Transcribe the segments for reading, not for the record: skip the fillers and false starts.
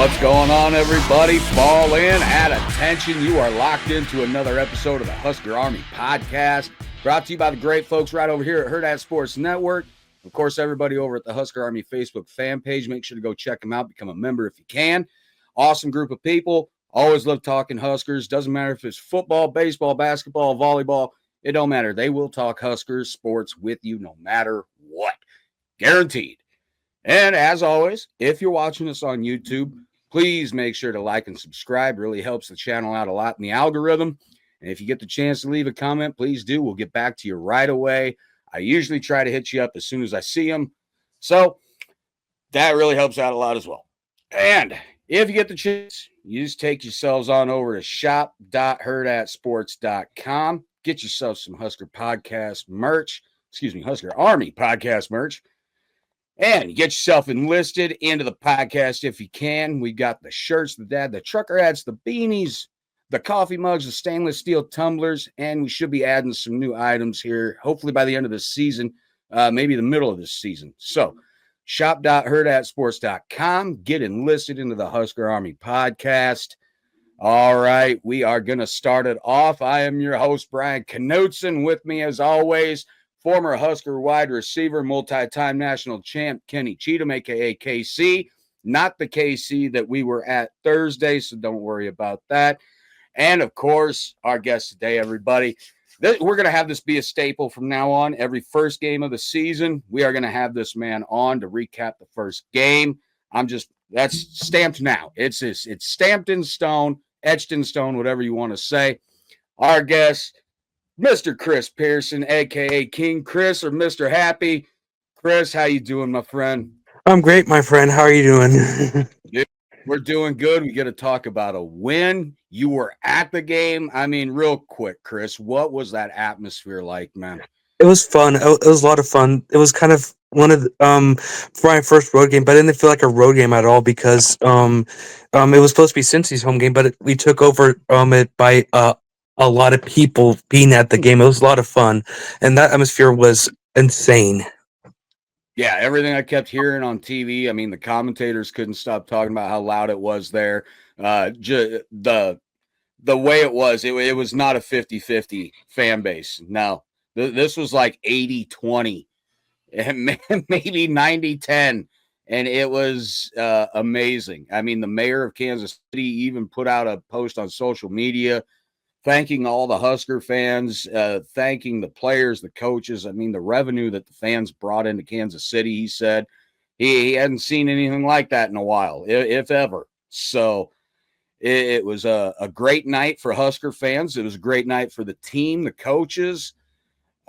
What's going on, everybody? Fall in, at attention. You are locked into another episode of the Husker Army Podcast, brought to you by the great folks right over here at Hurrdat Sports Network. Of course, everybody over at the Husker Army Facebook fan page, make sure to go check them out. Become a member if you can. Awesome group of people. Always love talking Huskers. Doesn't matter if it's football, baseball, basketball, volleyball. It don't matter. They will talk Huskers sports with you no matter what. Guaranteed. And as always, if you're watching us on YouTube, please make sure to like and subscribe. Really helps the channel out a lot in the algorithm. And if you get the chance to leave a comment, please do. We'll get back to you right away. I usually try to hit you up as soon as I see them. So that really helps out a lot as well. And if you get the chance, you just take yourselves on over to shop.hurrdatsports.com. Get yourself some Husker Podcast merch. Husker Army Podcast merch. And get yourself enlisted into the podcast if you can. We got the shirts, the trucker hats, the beanies, the coffee mugs, the stainless steel tumblers, and we should be adding some new items here, hopefully by the end of the season, maybe the middle of this season. So shop.hurrdatsports.com. Get enlisted into the Husker Army Podcast. All right, we are going to start it off. I am your host, Brian Knutzen. With me, as always, former Husker wide receiver, multi-time national champ, Kenny Cheatham, a.k.a. KC. Not the KC that we were at Thursday, so don't worry about that. And, of course, our guest today, everybody. We're going to have this be a staple from now on. Every first game of the season, we are going to have this man on to recap the first game. That's stamped now. It's stamped in stone, etched in stone, whatever you want to say. Our guest, Mr. Chris Pearson, a.k.a. King Chris or Mr. Happy. Chris, how you doing, my friend? I'm great, my friend. How are you doing? We're doing good. We got to talk about a win. You were at the game. I mean, real quick, Chris, what was that atmosphere like, man? It was fun. It was a lot of fun. It was kind of one of for my first road game, but I didn't feel like a road game at all because it was supposed to be Cincy's home game, but we took over it by a lot of people being at the game. It was a lot of fun, and that atmosphere was insane. Yeah, everything I kept hearing on TV, I mean, the commentators couldn't stop talking about how loud it was there. The way it was not a 50-50 fan base. No, this was like 80-20 and maybe 90-10, and it was amazing. I mean, the mayor of Kansas City even put out a post on social media thanking all the Husker fans, thanking the players, the coaches. I mean, the revenue that the fans brought into Kansas City, he said he hadn't seen anything like that in a while, if ever. So it was a great night for Husker fans. It was a great night for the team, the coaches.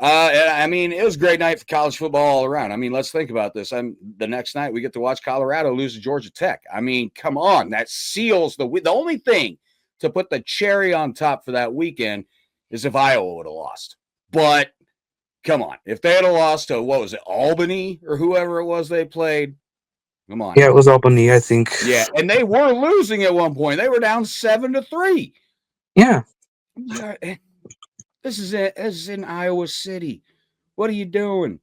I mean, it was a great night for college football all around. I mean, let's think about this. The next night we get to watch Colorado lose to Georgia Tech. I mean, come on. That seals the only thing to put the cherry on top for that weekend is if Iowa would have lost. But come on, if they had lost to, what was it, Albany or whoever it was they played, come on. Yeah, it was Albany, I think. Yeah, and they were losing at one point. They were down 7-3. Yeah. This is in Iowa City. What are you doing?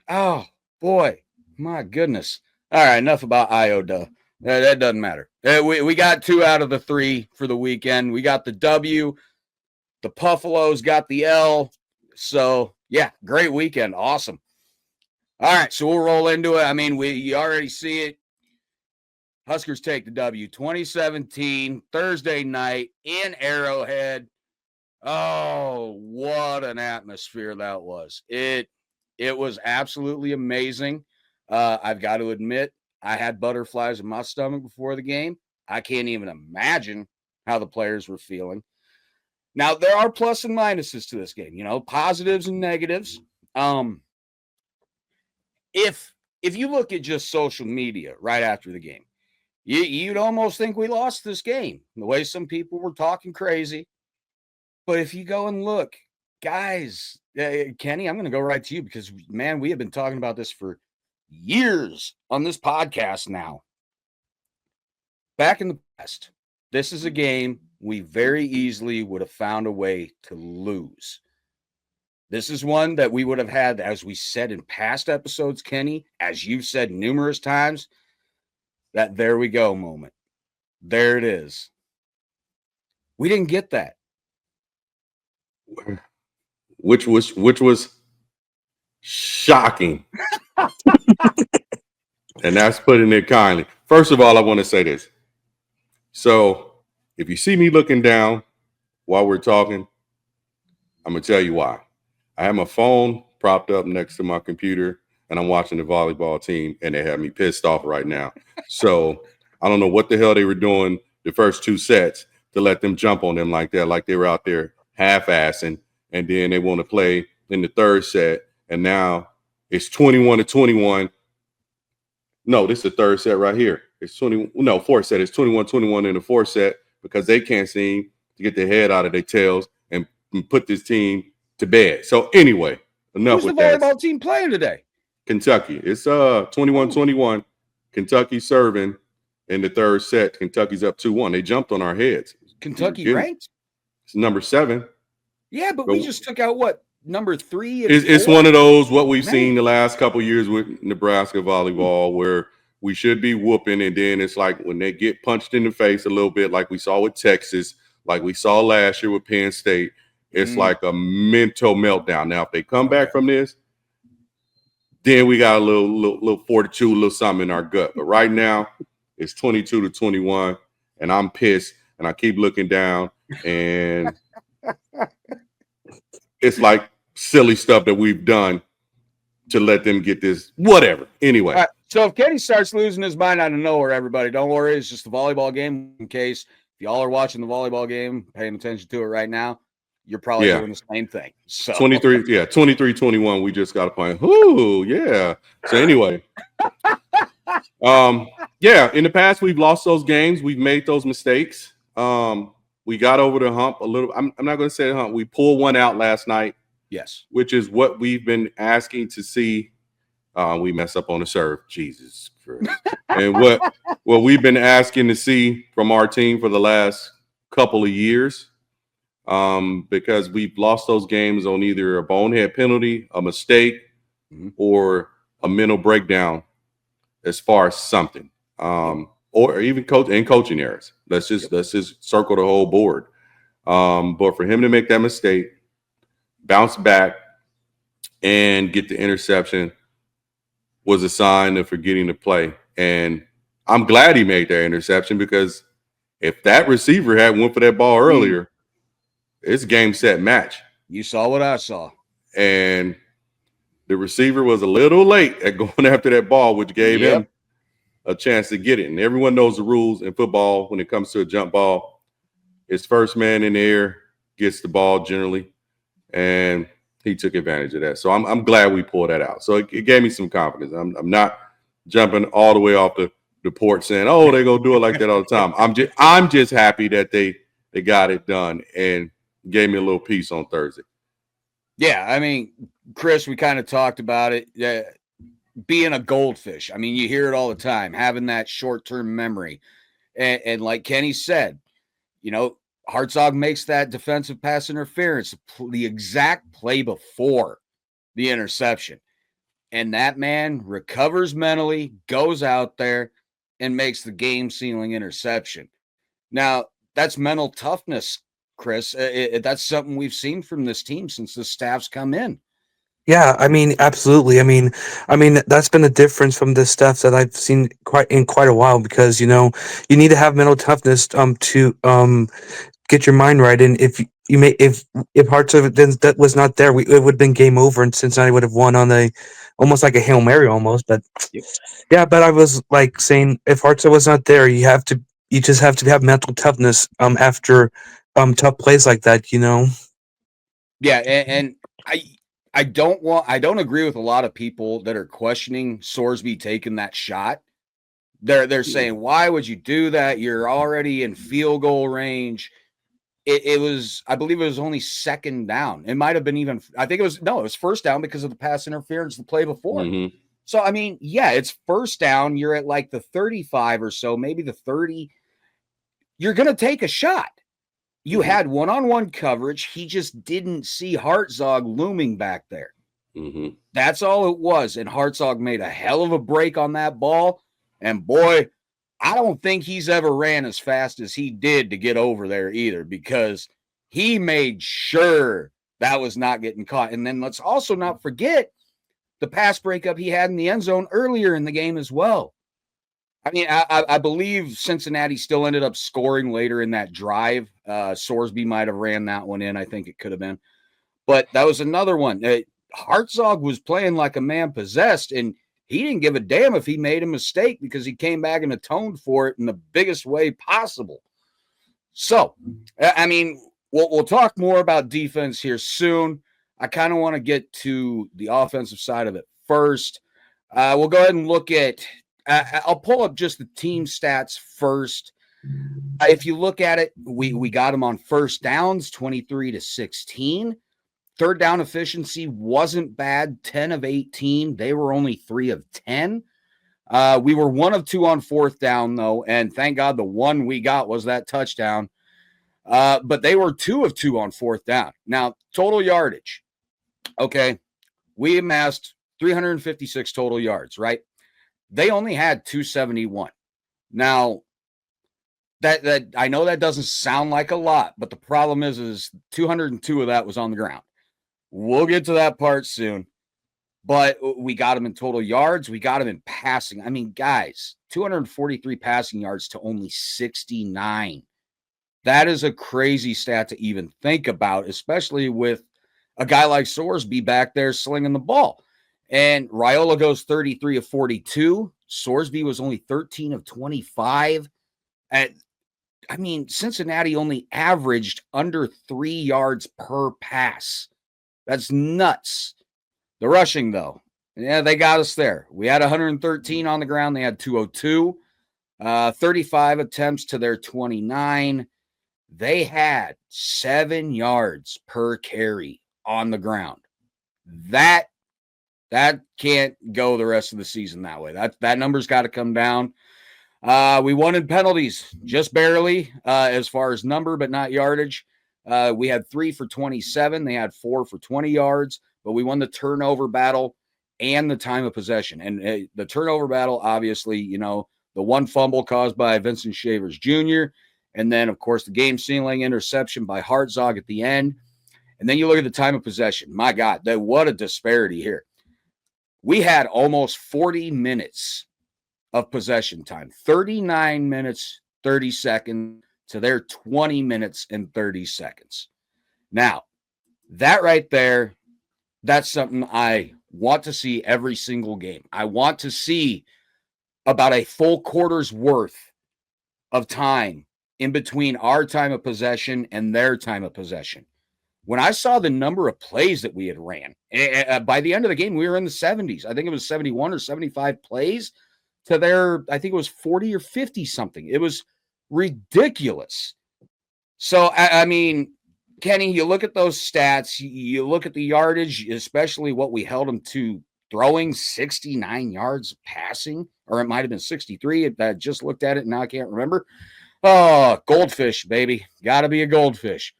Oh, boy, my goodness. All right, enough about Iowa. That doesn't matter. We got 2 out of the 3 for the weekend. We got the W. The Buffaloes got the L. So, yeah, great weekend. Awesome. All right, so we'll roll into it. I mean, you already see it. Huskers take the W. 2017, Thursday night in Arrowhead. Oh, what an atmosphere that was. It was absolutely amazing. I've got to admit, I had butterflies in my stomach before the game. I can't even imagine how the players were feeling. Now, there are plus and minuses to this game, positives and negatives. If you look at just social media right after the game, you'd almost think we lost this game, the way some people were talking crazy. But if you go and look, guys, Kenny, I'm going to go right to you because, man, we have been talking about this for years on this podcast now. Back in the past, this is a game we very easily would have found a way to lose. This is one that we would have had, as we said in past episodes, Kenny, as you've said numerous times, That there we go moment. There it is. We didn't get that. Which was shocking. And that's putting it kindly. First of all, I want to say this. So if you see me looking down while we're talking, I'm going to tell you why. I have my phone propped up next to my computer, and I'm watching the volleyball team, and they have me pissed off right now. So I don't know what the hell they were doing the first two sets to let them jump on them like that, like they were out there half-assing, and then they want to play in the third set, and now it's 21-21. No, this is the third set right here. It's fourth set. It's 21-21 in the fourth set because they can't seem to get their head out of their tails and put this team to bed. So anyway, enough Who's with the that. volleyball team playing today? Kentucky. It's 21-21. Kentucky serving in the third set. Kentucky's up 2-1. They jumped on our heads. Kentucky ranked? It's number 7. Yeah, but we just took out what? Number 3? It's one of those what we've seen the last couple of years with Nebraska volleyball where we should be whooping, and then it's like when they get punched in the face a little bit, like we saw with Texas, like we saw last year with Penn State, it's like a mental meltdown. Now, if they come back from this, then we got a little fortitude, a little something in our gut. But right now, it's 22-21, and I'm pissed, and I keep looking down, and it's like silly stuff that we've done to let them get this, whatever. Anyway. Right, so if Kenny starts losing his mind out of nowhere, everybody, don't worry. It's just a volleyball game. In case if y'all are watching the volleyball game, paying attention to it right now, you're probably doing the same thing. So 23-21. We just got a point. Ooh, yeah. So anyway, in the past we've lost those games. We've made those mistakes. We got over the hump a little. I'm not going to say the hump. We pulled one out last night. Yes, which is what we've been asking to see. We mess up on the serve, Jesus Christ. And what we've been asking to see from our team for the last couple of years, because we've lost those games on either a bonehead penalty, a mistake, or a mental breakdown as far as something, or even coaching errors. Let's just circle the whole board. But for him to make that mistake, bounce back, and get the interception was a sign of forgetting to play. And I'm glad he made that interception because if that receiver had went for that ball earlier, it's game, set, match. You saw what I saw. And the receiver was a little late at going after that ball, which gave him a chance to get it. And everyone knows the rules in football when it comes to a jump ball. It's first man in the air gets the ball generally. And he took advantage of that. So I'm glad we pulled that out. So it gave me some confidence. I'm not jumping all the way off the porch saying, oh, they're going to do it like that all the time. I'm just happy that they got it done and gave me a little peace on Thursday. Yeah, I mean, Chris, we kind of talked about it. Being a goldfish. I mean, you hear it all the time, having that short-term memory. And like Kenny said, Hartzog makes that defensive pass interference, the exact play before the interception. And that man recovers mentally, goes out there, and makes the game-sealing interception. Now, that's mental toughness, Chris. That's something we've seen from this team since the staff's come in. Yeah, I mean, absolutely. I mean, that's been a difference from the stuff that I've seen quite a while because, you need to have mental toughness to get your mind right. And if Hartzog that was not there, it would have been game over, and Cincinnati would have won on almost like a Hail Mary almost. But yeah, but I was like saying, if Hartzog was not there, you just have to have mental toughness after tough plays like that. Yeah, and I don't agree with a lot of people that are questioning Sorsby taking that shot. They're saying, why would you do that? You're already in field goal range. It was, I believe it was only second down. It might have been it was first down because of the pass interference the play before. Mm-hmm. So, I mean, yeah, it's first down. You're at like the 35 or so, maybe the 30. You're going to take a shot. You had one-on-one coverage. He just didn't see Hartzog looming back there. Mm-hmm. That's all it was. And Hartzog made a hell of a break on that ball. And boy, I don't think he's ever ran as fast as he did to get over there either, because he made sure that was not getting caught. And then let's also not forget the pass breakup he had in the end zone earlier in the game as well. I mean, I believe Cincinnati still ended up scoring later in that drive. Sorsby might have ran that one in. I think it could have been. But that was another one. Hartzog was playing like a man possessed, and he didn't give a damn if he made a mistake because he came back and atoned for it in the biggest way possible. So, I mean, we'll talk more about defense here soon. I kind of want to get to the offensive side of it first. We'll go ahead and look at I'll pull up just the team stats first. If you look at it, we got them on first downs, 23-16. Third down efficiency wasn't bad, 10 of 18. They were only 3 of 10. We were 1 of 2 on fourth down, though, and thank God the one we got was that touchdown. But they were 2 of 2 on fourth down. Now, total yardage. Okay, we amassed 356 total yards, right? They only had 271. Now, that I know that doesn't sound like a lot, but the problem is 202 of that was on the ground. We'll get to that part soon. But we got them in total yards. We got them in passing. I mean, guys, 243 passing yards to only 69. That is a crazy stat to even think about, especially with a guy like Sorsby back there slinging the ball. And Raiola goes 33 of 42. Sorsby was only 13 of 25. I mean, Cincinnati only averaged under 3 yards per pass. That's nuts. The rushing, though, yeah, they got us there. We had 113 on the ground. They had 202. 35 attempts to their 29. They had 7 yards per carry on the ground. That can't go the rest of the season that way. That number's got to come down. We won in penalties, just barely, as far as number, but not yardage. We had 3 for 27. They had 4 for 20 yards, but we won the turnover battle and the time of possession. And the turnover battle, obviously, you know, the one fumble caused by Vincent Shavers Jr., and then, of course, the game-sealing interception by Hartzog at the end. And then you look at the time of possession. My God, what a disparity here. We had almost 40 minutes of possession time, 39 minutes, 30 seconds to their 20 minutes and 30 seconds. Now, that right there, that's something I want to see every single game. I want to see about a full quarter's worth of time in between our time of possession and their time of possession. When I saw the number of plays that we had ran, by the end of the game, we were in the 70s. I think it was 71 or 75 plays to their, I think it was 40 or 50 something. It was ridiculous. So, I mean, Kenny, you look at those stats, you look at the yardage, especially what we held them to throwing, 69 yards passing, or it might have been 63. I just looked at it and now I can't remember. Oh, goldfish, baby. Got to be a goldfish.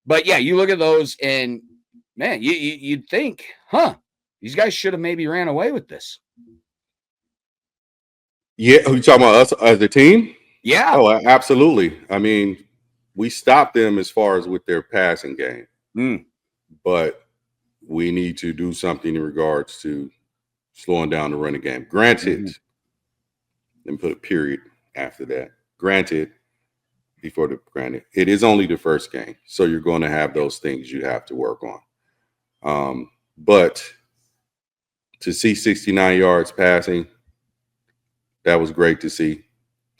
But yeah, you look at those and, man, you'd think, these guys should have maybe ran away with this. Yeah, are you talking about us as a team? Yeah. Oh, absolutely. I mean, we stopped them as far as with their passing game. But we need to do something in regards to slowing down the running game. Granted, let me put a period after that. Granted, it is only the first game, so you're going to have those things you have to work on. But to see 69 yards passing, that was great to see.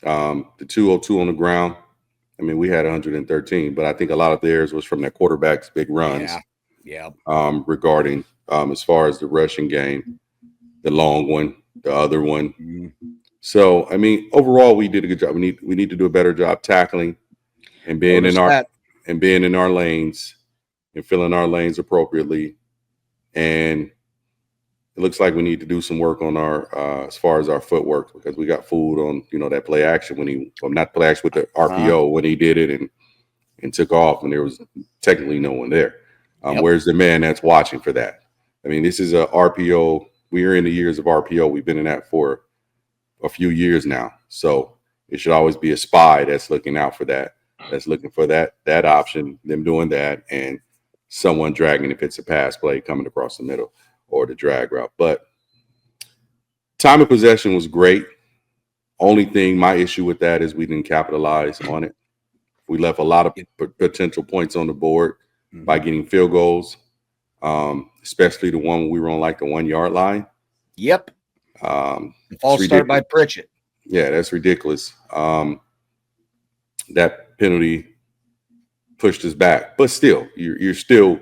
The 202 on the ground, I mean, we had 113, but I think a lot of theirs was from their quarterback's big runs. Yeah. Regarding as far as the rushing game, the long one, the other one. So, I mean, overall, we did a good job. We need to do a better job tackling and being in our lanes and filling our lanes appropriately. And it looks like we need to do some work on our as far as our footwork, because we got fooled on, that play action not play action with the RPO when he did it and took off when there was technically no one there. Where's the man that's watching for that? I mean, this is a RPO. We are in the years of RPO. We've been in that for a few years now. So it should always be a spy that's looking out for that, that's looking for that option, them doing that, and someone dragging if it's a pass play coming across the middle or the drag route. But time of possession was great. Only thing, my issue with that is we didn't capitalize on it. We left a lot of potential points on the board by getting field goals, especially the one when we were on like the 1 yard line. Yep. False start by Pritchett. Yeah, that's ridiculous. That penalty pushed us back, but still, you're still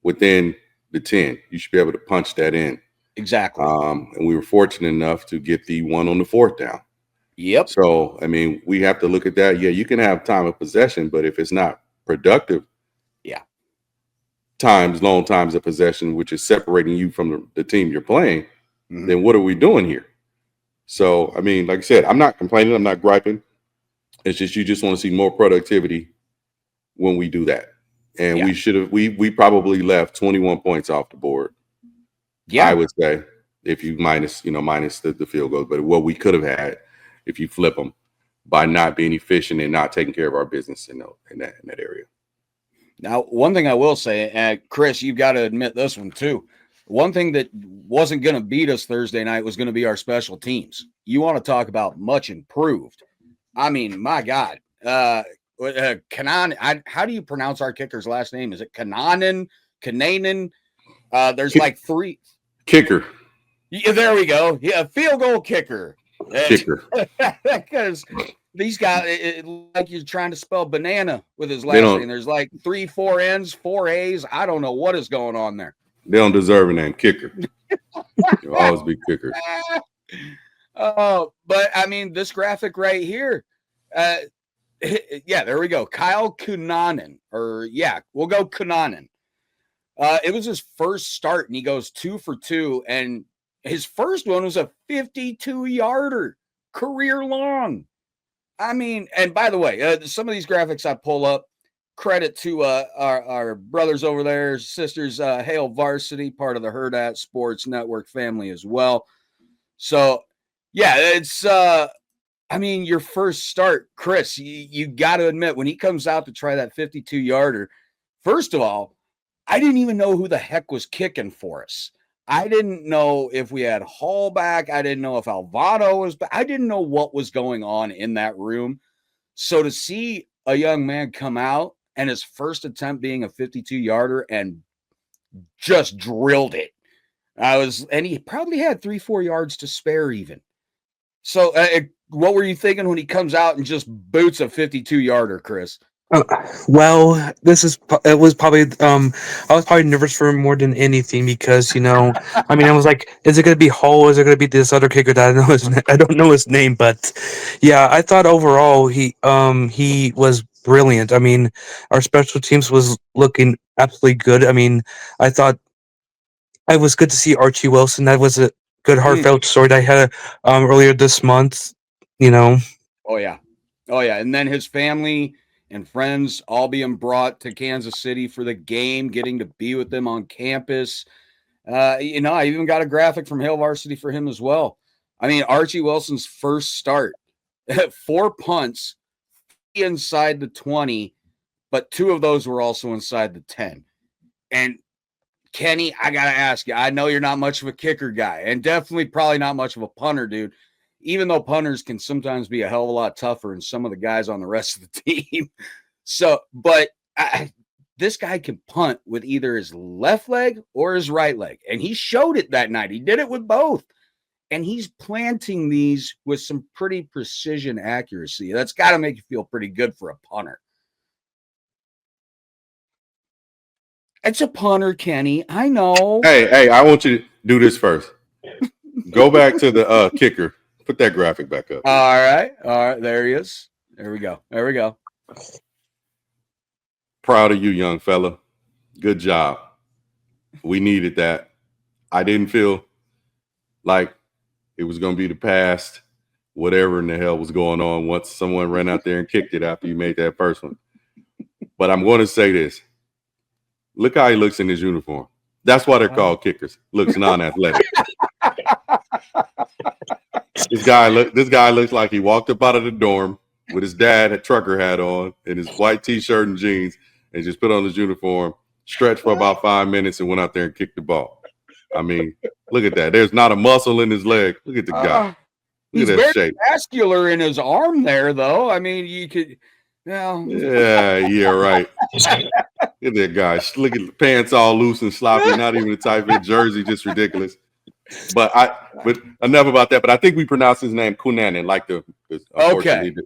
within the 10. You should be able to punch that in. Exactly. And we were fortunate enough to get the one on the 4th down. Yep. So, I mean, we have to look at that. Yeah, you can have time of possession, but if it's not productive, long times of possession, which is separating you from the team you're playing, then what are we doing here? So, I mean, like I said, I'm not complaining. I'm not griping. It's just you just want to see more productivity when we do that. And we should have, we probably left 21 points off the board. Yeah, I would say, if you minus the field goals, but what we could have had if you flip them by not being efficient and not taking care of our business in that area. Now, one thing I will say, and Chris, you've got to admit this one too. One thing that wasn't going to beat us Thursday night was going to be our special teams. You want to talk about much improved. I mean, my God. Kanan, how do you pronounce our kicker's last name? Is it Kananen? There's like 3. Kicker. Yeah, there we go. Yeah, field goal kicker. Because these guys, like you're trying to spell banana with his last name. There's like 3, 4 N's, 4 A's. I don't know what is going on there. They don't deserve a name, kicker. You'll always be kicker. But I mean, this graphic right here, there we go. Kyle Kunanen, we'll go Kunanen. It was his first start, and he goes 2 for 2, and his first one was a 52-yarder, career long. I mean, and by the way, some of these graphics I pull up, credit to our brothers over there, sisters, Hail Varsity, part of the Hurrdat Sports Network family as well. So, yeah, it's, I mean, your first start, Chris, you got to admit, when he comes out to try that 52-yarder, first of all, I didn't even know who the heck was kicking for us. I didn't know if we had Hall back. I didn't know if Alvaro was back. I didn't know what was going on in that room. So to see a young man come out and his first attempt being a 52-yarder and just drilled it. And he probably had 3-4 yards to spare even. So what were you thinking when he comes out and just boots a 52-yarder, Chris? Well, I was probably nervous for him more than anything because, I mean, I was like, is it going to be Hall? Is it going to be this other kicker that I don't know his name, but yeah, I thought overall he was brilliant. I mean, our special teams was looking absolutely good. I mean, I thought it was good to see Archie Wilson. That was a good heartfelt story that I had earlier this month, Oh yeah. And then his family and friends all being brought to Kansas City for the game, getting to be with them on campus. I even got a graphic from Hail Varsity for him as well. I mean, Archie Wilson's first start, 4 punts inside the 20, but 2 of those were also inside the 10. And Kenny, I got to ask you, I know you're not much of a kicker guy and definitely probably not much of a punter, dude. Even though punters can sometimes be a hell of a lot tougher than some of the guys on the rest of the team. So, but this guy can punt with either his left leg or his right leg. And he showed it that night. He did it with both. And he's planting these with some pretty precision accuracy. That's got to make you feel pretty good for a punter. It's a punter, Kenny. I know. Hey, I want you to do this first. Go back to the kicker. Put that graphic back up. All right. There he is. There we go. Proud of you, young fella. Good job. We needed that. I didn't feel like it was going to be the past, whatever in the hell was going on once someone ran out there and kicked it after you made that first one. But I'm going to say this. Look how he looks in his uniform. That's why they're called kickers. Looks non-athletic. This guy looks like he walked up out of the dorm with his dad a trucker hat on and his white t-shirt and jeans, and just put on his uniform, stretched for about 5 minutes, and went out there and kicked the ball. I mean, look at that. There's not a muscle in his leg. Look at the guy. He's very shape. Vascular in his arm there, though. I mean, you could. Yeah, right. Look at that guy. Look at the pants all loose and sloppy. Not even a tight fit jersey, just ridiculous. But enough about that. But I think we pronounce his name Knutzen, like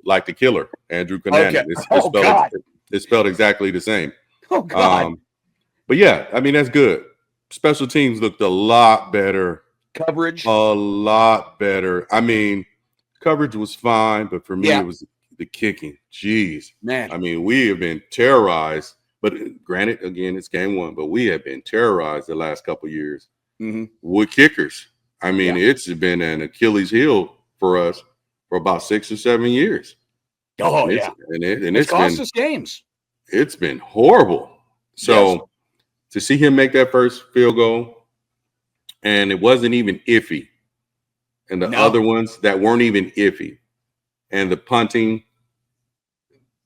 like the killer, Andrew Knutzen. Okay. It's spelled exactly the same. Oh God. But yeah, I mean that's good. Special teams looked a lot better. Coverage. A lot better. I mean, coverage was fine, but for me it was the kicking. Jeez. Man. I mean, we have been terrorized. But granted, again, it's game one, but we have been terrorized the last couple of years with kickers. I mean, it's been an Achilles heel for us for about 6 or 7 years. Oh, and it's cost us games. It's been horrible. So to see him make that first field goal, and it wasn't even iffy, and the other ones that weren't even iffy, and the punting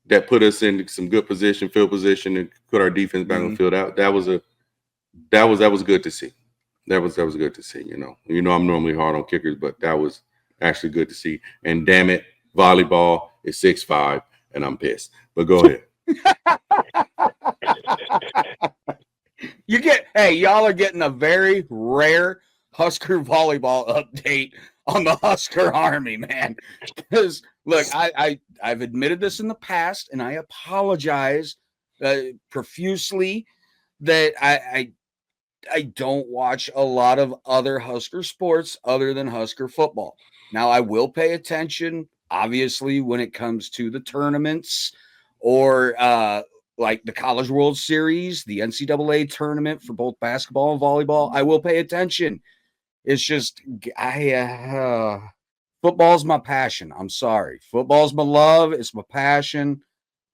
that put us in some good position, field position, and put our defense back on the field. That was good to see. That was good to see. You know, I'm normally hard on kickers, but that was actually good to see. And damn it, volleyball is 6'5", and I'm pissed. But go ahead. Y'all are getting a very rare Husker volleyball update on the Husker Army, man. Because look, I've admitted this in the past, and I apologize profusely that I don't watch a lot of other Husker sports other than Husker football. Now, I will pay attention, obviously, when it comes to the tournaments or like the College World Series, the NCAA tournament for both basketball and volleyball. I will pay attention. It's just football's my passion. I'm sorry. Football's my love. It's my passion.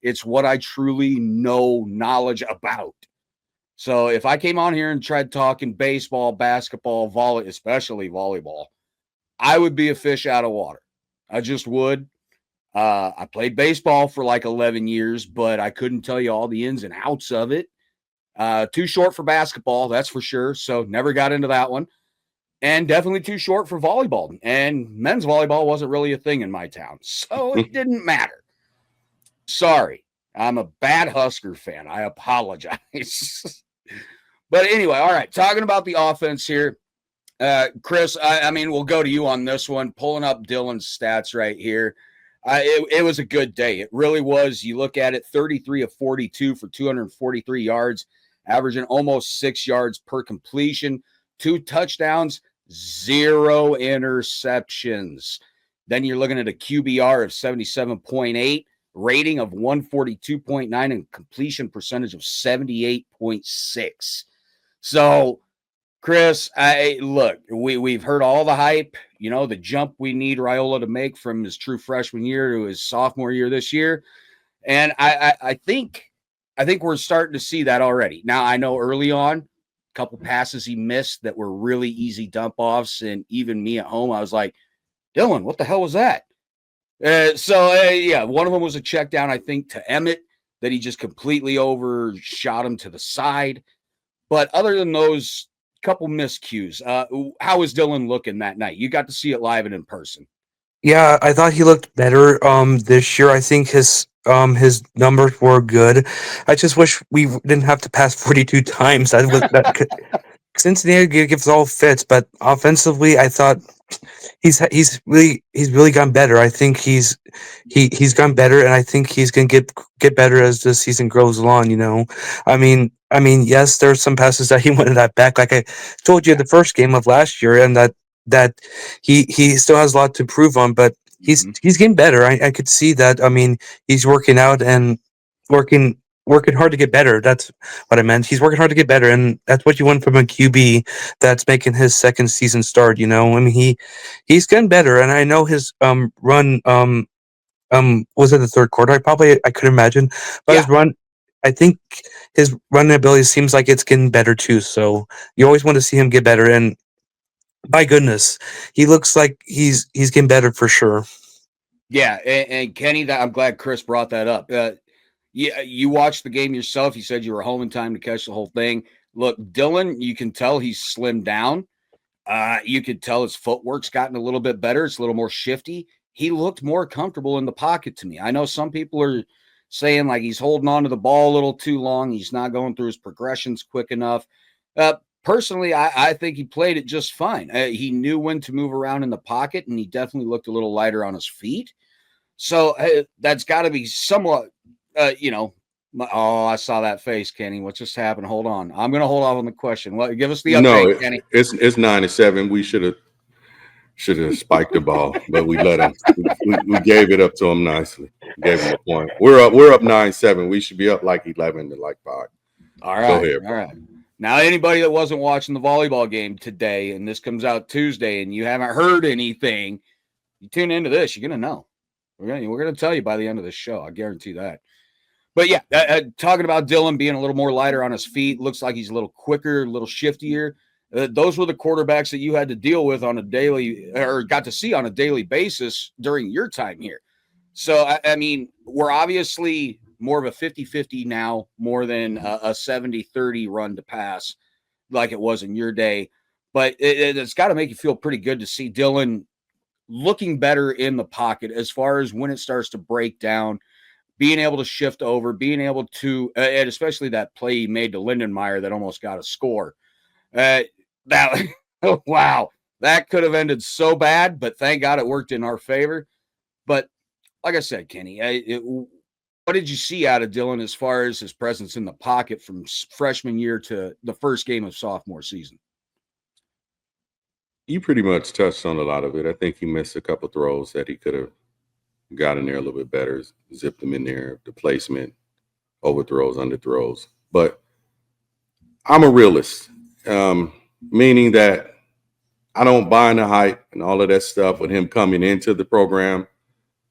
It's what I truly know knowledge about. So if I came on here and tried talking baseball, basketball, especially volleyball, I would be a fish out of water. I just would. I played baseball for like 11 years, but I couldn't tell you all the ins and outs of it. Too short for basketball, that's for sure. So never got into that one. And definitely too short for volleyball. And men's volleyball wasn't really a thing in my town. So it didn't matter. Sorry. I'm a bad Husker fan. I apologize. But anyway, all right. Talking about the offense here. Chris, I mean, we'll go to you on this one. Pulling up Dylan's stats right here. It was a good day. It really was. You look at it, 33 of 42 for 243 yards, averaging almost 6 yards per completion, 2 touchdowns, 0 interceptions. Then you're looking at a QBR of 77.8, rating of 142.9, and completion percentage of 78.6. So, Chris, we've heard all the hype, the jump we need Raiola to make from his true freshman year to his sophomore year this year. And I think we're starting to see that already. Now, I know early on, a couple passes he missed that were really easy dump offs. And even me at home, I was like, Dylan, what the hell was that? One of them was a check down, I think, to Emmett that he just completely overshot him to the side. But other than those couple miscues, how was Dylan looking that night? You got to see it live and in person. Yeah, I thought he looked better this year. I think his numbers were good. I just wish we didn't have to pass 42 times. Cincinnati gives all fits, but offensively, I thought he's really gotten better. I think he's gotten better, and I think he's gonna get better as the season goes along. I mean, yes, there's some passes that he wanted that back, like I told you the first game of last year, and that he still has a lot to improve on, but he's getting better. I could see that. I mean, he's working out and working hard to get better. That's what I meant. He's working hard to get better, and that's what you want from a QB that's making his second season start. I mean, he's getting better, and I know his run was it the third quarter? I could imagine, but his run, I think his running ability seems like it's getting better too. So you always want to see him get better, and My goodness, he looks like he's getting better for sure. Yeah, and Kenny, I'm glad Chris brought that up. Yeah, you watched the game yourself. You said you were home in time to catch the whole thing. Look, Dylan, you can tell he's slimmed down. You could tell his footwork's gotten a little bit better. It's a little more shifty. He looked more comfortable in the pocket to me. I know some people are saying like he's holding on to the ball a little too long. He's not going through his progressions quick enough. Personally, I think he played it just fine. He knew when to move around in the pocket, and he definitely looked a little lighter on his feet. So that's got to be somewhat, I saw that face, Kenny. What just happened? Hold on. I'm going to hold off on the question. Give us the update, Kenny. It's 9-7. We should have spiked the ball, but we let him. We gave it up to him nicely. Gave him a point. We're up 9-7. We should be up like 11 to like 5. All right. Go ahead. All right. Now, anybody that wasn't watching the volleyball game today, and this comes out Tuesday, and you haven't heard anything, you tune into this, you're going to know. We're going to tell you by the end of this show. I guarantee that. But yeah, talking about Dylan being a little more lighter on his feet, looks like he's a little quicker, a little shiftier. Those were the quarterbacks that you had to deal with on a daily, or got to see on a daily basis during your time here. So, I mean, we're obviously more of a 50-50 now, more than a 70-30 run to pass like it was in your day. But it's got to make you feel pretty good to see Dylan looking better in the pocket as far as when it starts to break down, being able to shift over, being able to, and especially that play he made to Lindenmeyer that almost got a score. Wow, that could have ended so bad, but thank God it worked in our favor. But like I said, Kenny, what did you see out of Dylan as far as his presence in the pocket from freshman year to the first game of sophomore season? You pretty much touched on a lot of it. I think he missed a couple throws that he could have got in there a little bit better, zipped them in there, the placement, overthrows, underthrows. But I'm a realist, meaning that I don't buy in the hype and all of that stuff with him coming into the program.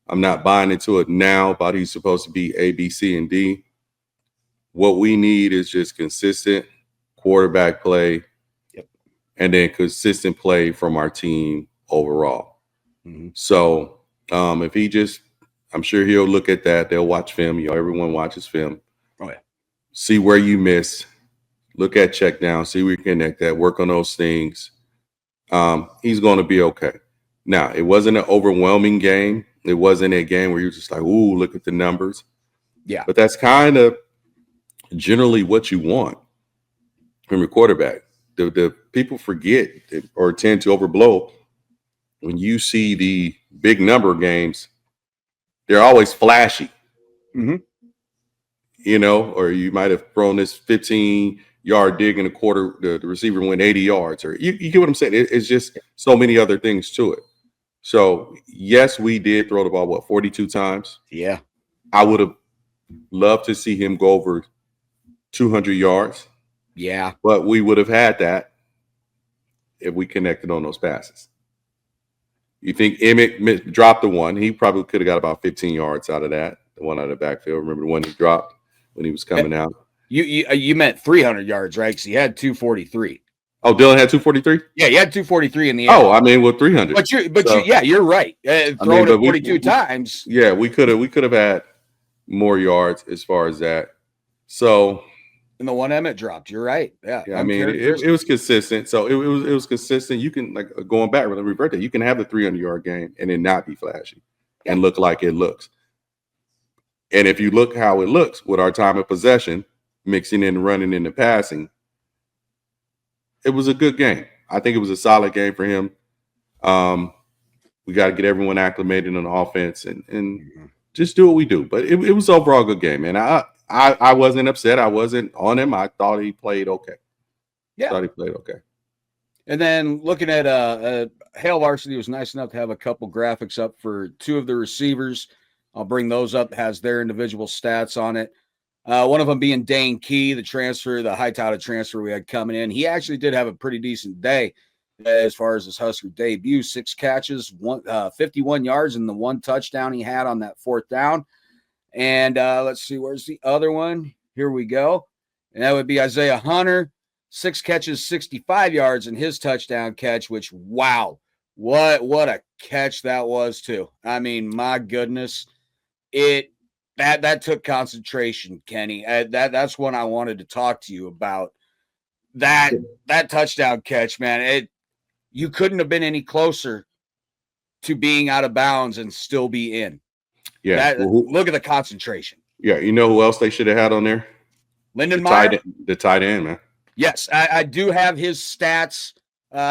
I'm not buying into it now about he's supposed to be A, B, C, and D. What we need is just consistent quarterback play, and then consistent play from our team overall. Mm-hmm. So if he just, I'm sure he'll look at that. They'll watch film. Everyone watches film. Oh, yeah. See where you miss. Look at check down. See where you connect that. Work on those things. He's going to be okay. Now, it wasn't an overwhelming game. It wasn't a game where you're just like, ooh, look at the numbers. Yeah. But that's kind of generally what you want from your quarterback. The people forget or tend to overblow when you see the big number games. They're always flashy, or you might have thrown this 15-yard dig in a quarter. The receiver went 80 yards, or you get what I'm saying? It's just so many other things to it. So yes, we did throw the ball 42 times. Yeah, I would have loved to see him go over 200 yards. Yeah. But we would have had that if we connected on those passes. You think Emmett dropped the one? He probably could have got about 15 yards out of that, the one out of the backfield. Remember the one he dropped when he was coming out? You meant 300 yards, right? Because he had 243. Oh, Dylan had 243? Yeah, he had 243 in the air. Oh, I mean, 300. You're right. Throwing it 42 times. Yeah, we could have had more yards as far as that. So, and the one Emmett dropped. You're right. Yeah. I mean, it was consistent. So it was consistent. You can, like, going back with a revert that, you can have the 300-yard game and then not be flashy and look like it looks. And if you look how it looks with our time of possession, mixing in running and the passing, it was a good game. I think it was a solid game for him. We got to get everyone acclimated on the offense and just do what we do. But it was overall a good game, and I wasn't upset. I wasn't on him. I thought he played okay. Yeah, thought he played okay. And then looking at Hail Varsity was nice enough to have a couple graphics up for two of the receivers. I'll bring those up. Has their individual stats on it. One of them being Dane Key, the transfer, the high-touted transfer we had coming in. He actually did have a pretty decent day as far as his Husker debut. 6 catches, 51 yards, and the 1 touchdown he had on that 4th down. And let's see, where's the other one? Here we go. And that would be Isaiah Hunter, 6 catches, 65 yards in his touchdown catch, which, wow, what a catch that was too. I mean, my goodness, that took concentration, Kenny. That's when I wanted to talk to you about that touchdown catch, man. You couldn't have been any closer to being out of bounds and still be in. Yeah. Look at the concentration. Yeah. You know who else they should have had on there? Lindenmeyer. The tight end, man. Yes, I do have his stats.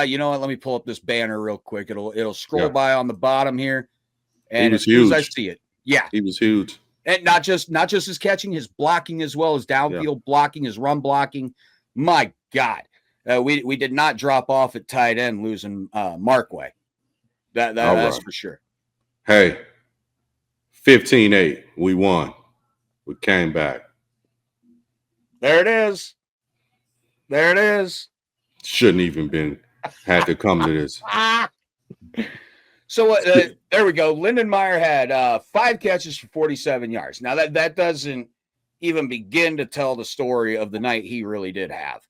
You know what? Let me pull up this banner real quick. It'll scroll by on the bottom here. And as soon as I see it, he was huge. And not just his catching, his blocking as well as downfield blocking, his run blocking. My God, we did not drop off at tight end losing Markway. That's for sure. Hey, 15-8, we won. We came back. There it is. Shouldn't even had to come to this. So there we go. Lindenmeyer had 5 catches for 47 yards. Now that doesn't even begin to tell the story of the night he really did have,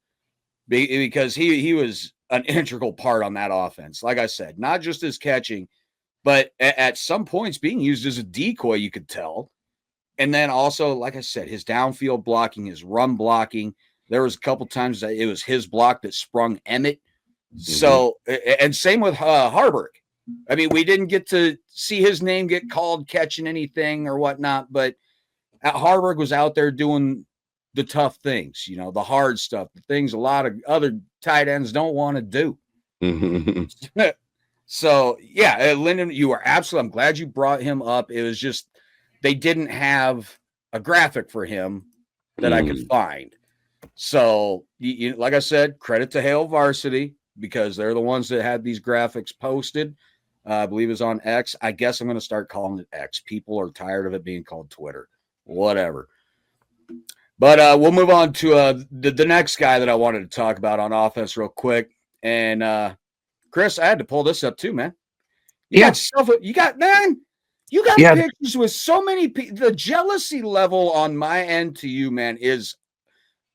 because he was an integral part on that offense. Like I said, not just his catching, but at some points being used as a decoy, you could tell. And then also, like I said, his downfield blocking, his run blocking. There was a couple times that it was his block that sprung Emmett. So, and same with Harburg. I mean, we didn't get to see his name get called catching anything or whatnot, but Harburg was out there doing the tough things, the hard stuff, the things a lot of other tight ends don't want to do. So, yeah, Linden, you are absolutely, I'm glad you brought him up. It was just, they didn't have a graphic for him that I could find. So, like I said, credit to Hale Varsity, because they're the ones that had these graphics posted. I believe it was on X. I guess I'm going to start calling it X. People are tired of it being called Twitter. Whatever. But we'll move on to the next guy that I wanted to talk about on offense real quick. And Chris, I had to pull this up too, man. You got pictures with so many people. The jealousy level on my end to you, man, is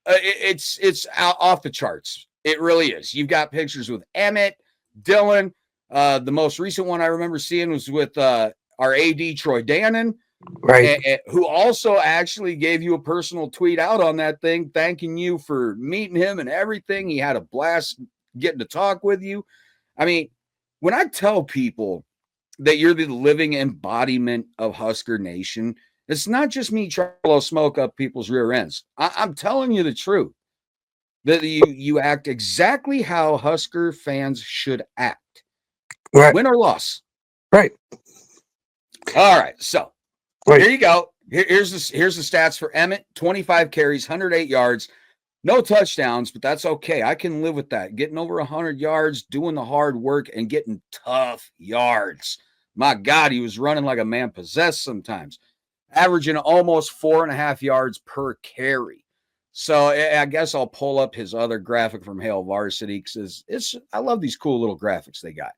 it's off the charts. It really is. You've got pictures with Emmett, Dylan. The most recent one I remember seeing was with our AD Troy Dannon, right? Who also actually gave you a personal tweet out on that thing, thanking you for meeting him and everything. He had a blast getting to talk with you. I mean, when I tell people that you're the living embodiment of Husker Nation, it's not just me trying to blow smoke up people's rear ends. I'm telling you the truth. That you act exactly how Husker fans should act. Right. Win or loss. Right. All right. So here you go. Here's the stats for Emmett. 25 carries, 108 yards, no touchdowns, but that's okay. I can live with that. Getting over 100 yards, doing the hard work, and getting tough yards. My God, he was running like a man possessed sometimes, averaging almost 4.5 yards per carry. So I guess I'll pull up his other graphic from Hale Varsity, because I love these cool little graphics they got.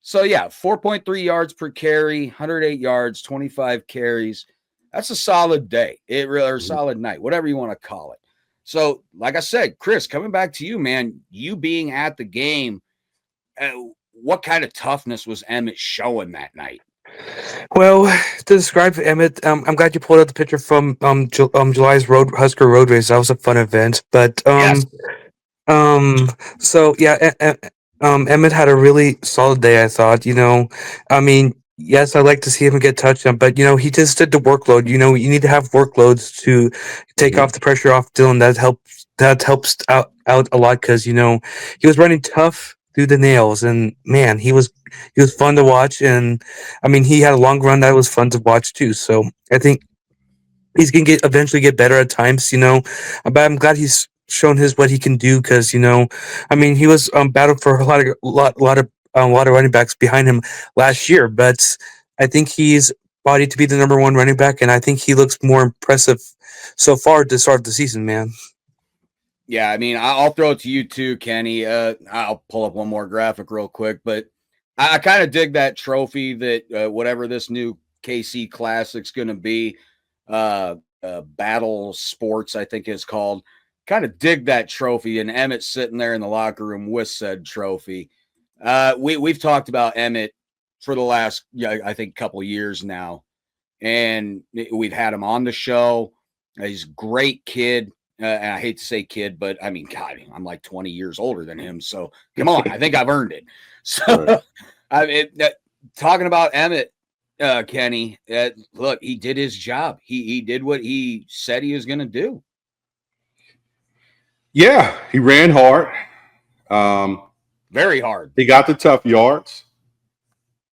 So yeah, 4.3 yards per carry, 108 yards, 25 carries. That's a solid day. Or a solid night, whatever you want to call it. So, like I said, Chris, coming back to you, man, you being at the game, what kind of toughness was Emmett showing that night? Well, to describe Emmett, I'm glad you pulled out the picture from July's Husker Road Race. That was a fun event. But yes. So yeah, Emmett had a really solid day, I thought. I mean, yes, I'd like to see him get touchdown, but he just did the workload. You need to have workloads to take off the pressure off Dylan. That helps out a lot, because he was running tough through the nails, and man, he was fun to watch. And I mean, he had a long run that was fun to watch too. So I think he's gonna eventually get better at times, but I'm glad he's shown what he can do, because I mean, he was battled for a lot of running backs behind him last year, but I think he's bodied to be the number 1 running back, and I think he looks more impressive so far to start the season, man. Yeah, I mean, I'll throw it to you too, Kenny. I'll pull up one more graphic real quick, but I kind of dig that trophy that whatever this new KC Classic's going to be, Battle Sports, I think it's called. kind of dig that trophy, and Emmett sitting there in the locker room with said trophy. We've talked about Emmett for the last, I think, couple of years now, and we've had him on the show. He's a great kid. And I hate to say kid, but I mean, God, I'm like 20 years older than him. So come on, I think I've earned it. So I mean, talking about Emmett, Kenny, look, he did his job. He did what he said he was going to do. Yeah, he ran hard. Very hard. He got the tough yards,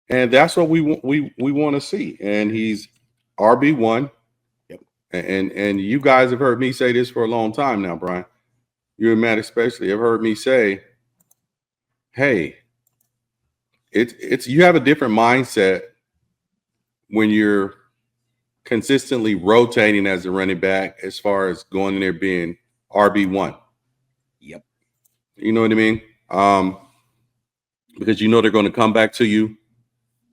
and that's what we want to see. And he's RB1. Yep. And you guys have heard me say this for a long time now, Brian. You and Matt especially have heard me say, "Hey, it's you have a different mindset when you're consistently rotating as a running back, as far as going in there being RB1." Yep. You know what I mean? Because you know they're going to come back to you.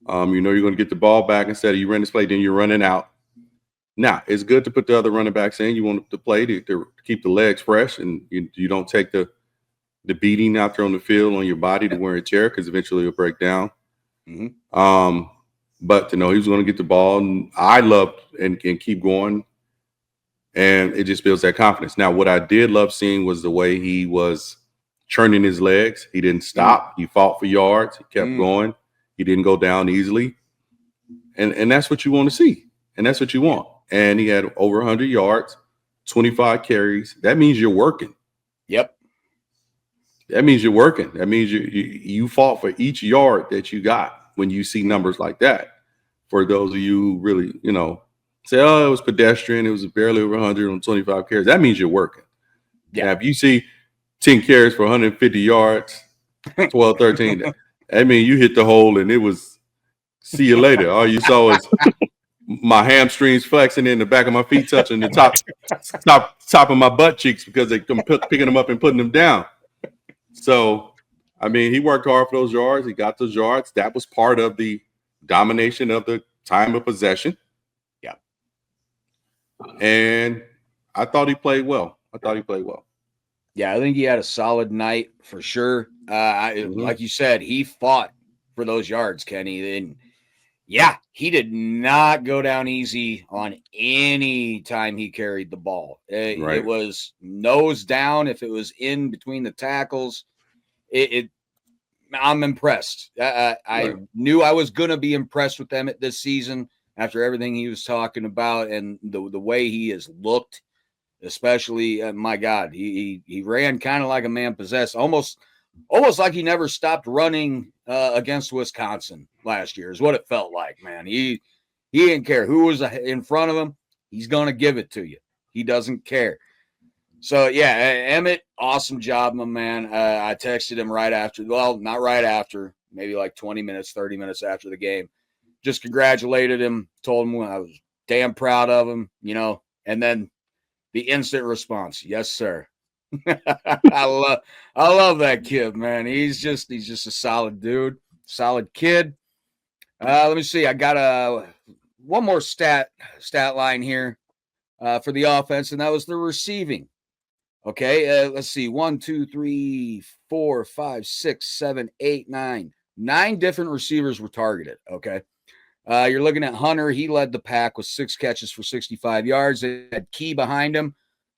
You know you're going to get the ball back instead of you run this play, then you're running out. Now, it's good to put the other running backs in. You want to play to keep the legs fresh, and you don't take the beating out there on the field on your body to wear a chair, because eventually it'll break down. Mm-hmm. But to know he was going to get the ball, and I loved and keep going, and it just builds that confidence. Now, what I did love seeing was the way he was churning his legs. He didn't stop. He fought for yards. He kept going. He didn't go down easily. And that's what you want to see. And that's what you want. And he had over 100 yards, 25 carries. That means you're working. Yep. That means you're working. That means you fought for each yard that you got when you see numbers like that. For those of you who really, say, oh, it was pedestrian. It was barely over 100 on 25 carries. That means you're working. Yeah. Now, if you see 10 carries for 150 yards, 12, 13, I mean, you hit the hole and it was see you later. All you saw was my hamstrings flexing in the back of my feet touching the top of my butt cheeks because they come picking them up and putting them down. So, I mean, he worked hard for those yards. He got those yards. That was part of the domination of the time of possession. Yeah. And I thought he played well. Yeah, I think he had a solid night for sure. Like you said, he fought for those yards, Kenny. And yeah, he did not go down easy on any time he carried the ball. It was nose down. If it was in between the tackles, I'm impressed. I knew I was going to be impressed with Emmett this season after everything he was talking about and the way he has looked. Especially, my God, he ran kind of like a man possessed, almost like he never stopped running against Wisconsin last year is what it felt like, man. He didn't care who was in front of him. He's going to give it to you. He doesn't care. So, yeah, Emmett, awesome job, my man. I texted him right after. Well, not right after, maybe like 20 minutes, 30 minutes after the game. Just congratulated him, told him I was damn proud of him, and then the instant response, yes, sir. I love that kid, man. He's just a solid dude, solid kid. Let me see. I got one more stat line here for the offense, and that was the receiving. Okay, let's see. 1, 2, 3, 4, 5, 6, 7, 8, 9. 9 different receivers were targeted. Okay. You're looking at Hunter. He led the pack with 6 catches for 65 yards. They had Key behind him,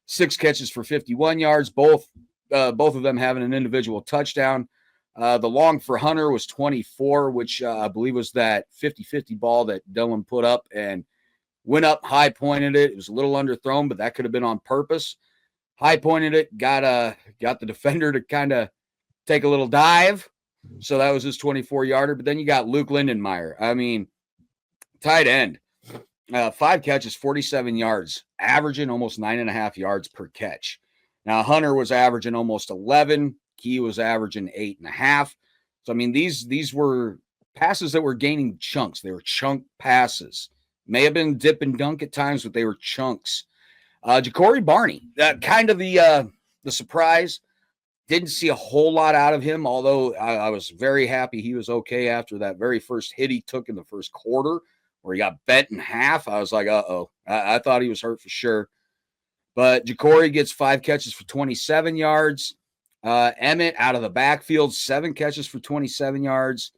6 catches for 51 yards. Both of them having an individual touchdown. The long for Hunter was 24, which I believe was that 50-50 ball that Dylan put up and went up, high pointed it. It was a little underthrown, but that could have been on purpose. High pointed it, got the defender to kind of take a little dive. So that was his 24-yarder. But then you got Luke Lindenmeyer. I mean, tight end, 5 catches, 47 yards, averaging almost 9.5 yards per catch. Now, Hunter was averaging almost 11. Key was averaging 8.5. So, I mean, these were passes that were gaining chunks. They were chunk passes. May have been dip and dunk at times, but they were chunks. Ja'Cory Barney, kind of the surprise. Didn't see a whole lot out of him, although I was very happy he was okay after that very first hit he took in the first quarter where he got bent in half. I was like, uh-oh. I thought he was hurt for sure. But Jacory gets 5 catches for 27 yards. Emmett out of the backfield, 7 catches for 27 yards.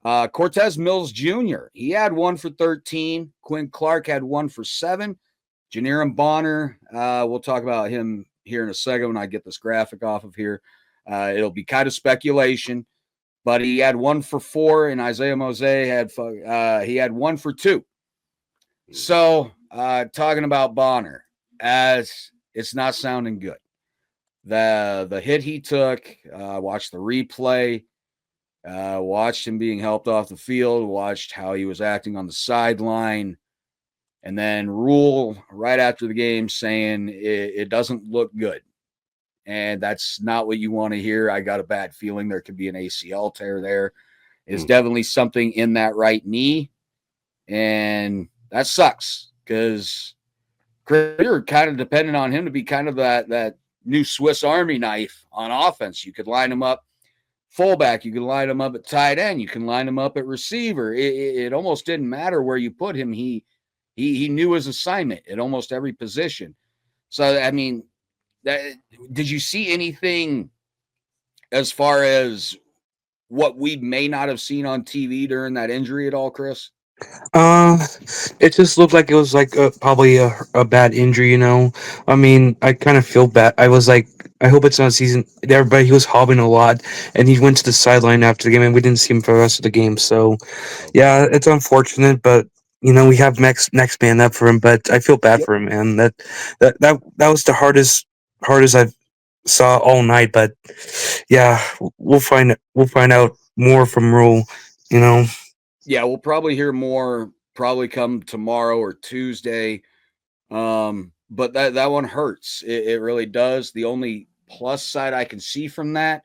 Cortez Mills Jr., he had 1 for 13. Quinn Clark had 1 for 7. Janiram Bonner, we'll talk about him here in a second when I get this graphic off of here. It'll be kind of speculation, but he had 1 for 4, and Isaiah Mose had 1 for 2. So talking about Bonner, as it's not sounding good. The hit he took, watched the replay, watched him being helped off the field, watched how he was acting on the sideline, and then Rule right after the game saying it doesn't look good. And that's not what you want to hear. I got a bad feeling there could be an ACL tear there. It's definitely something in that right knee. And that sucks because you're kind of dependent on him to be kind of that new Swiss Army knife on offense. You could line him up fullback. You can line him up at tight end. You can line him up at receiver. It almost didn't matter where you put him. He knew his assignment at almost every position. So, I mean, did you see anything as far as what we may not have seen on TV during that injury at all, Chris? It just looked like it was like probably a bad injury, you know. I mean, I kind of feel bad. I was like, I hope it's not a season. Everybody, he was hobbling a lot, and he went to the sideline after the game, and we didn't see him for the rest of the game. So, yeah, it's unfortunate, but you know, we have next man up for him. But I feel bad for him, man. That was the hardest I've saw all night. But yeah, we'll find out more from Rule, you know. Yeah, we'll probably hear more probably come tomorrow or Tuesday. But that one hurts. It really does. The only plus side I can see from that,